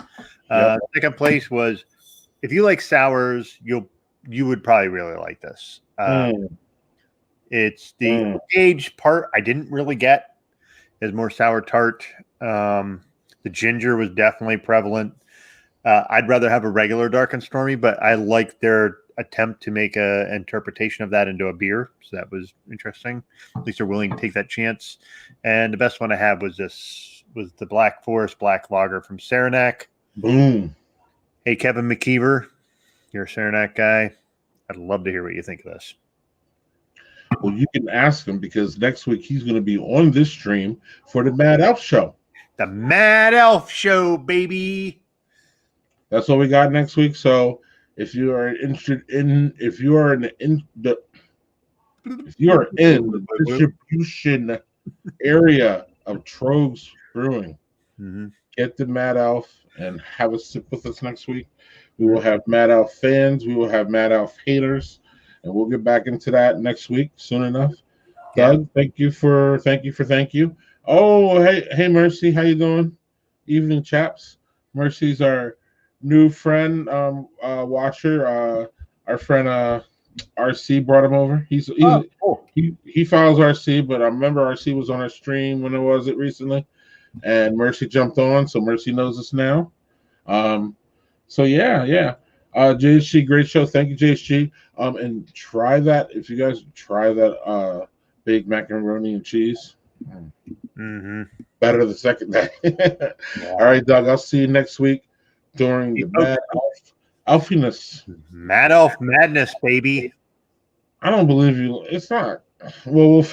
Second place was, if you like sours, you would probably really like this. It's the aged part I didn't really get. It's more sour tart. The ginger was definitely prevalent. I'd rather have a regular dark and stormy, but I like their attempt to make an interpretation of that into a beer. So that was interesting. At least they're willing to take that chance. And the best one I had was the Black Forest Black Lager from Saranac. Boom. Hey, Kevin McKeever, you're a Saranac guy. I'd love to hear what you think of this. Well, you can ask him because next week he's going to be on this stream for the Mad Elf Show. The Mad Elf Show, baby. That's what we got next week. So if you are interested if you are in the distribution area of Trogs Brewing, get the Mad Elf and have a sip with us next week. We will have Mad Elf fans. We will have Mad Elf haters. And we'll get back into that next week soon enough. Doug, thank you. Oh, hey, Mercy, how you doing? Evening, chaps. Mercy's our new friend, watcher. Our friend RC brought him over. He follows RC, but I remember RC was on our stream when it recently, and Mercy jumped on, so Mercy knows us now. So yeah. JSG, great show. Thank you, JSG. And try that if you guys try that big macaroni and cheese. Better the second day. All right, Doug. I'll see you next week during the Mad Elfiness. Mad Elf Madness, baby. I don't believe you. It's not. Well, we'll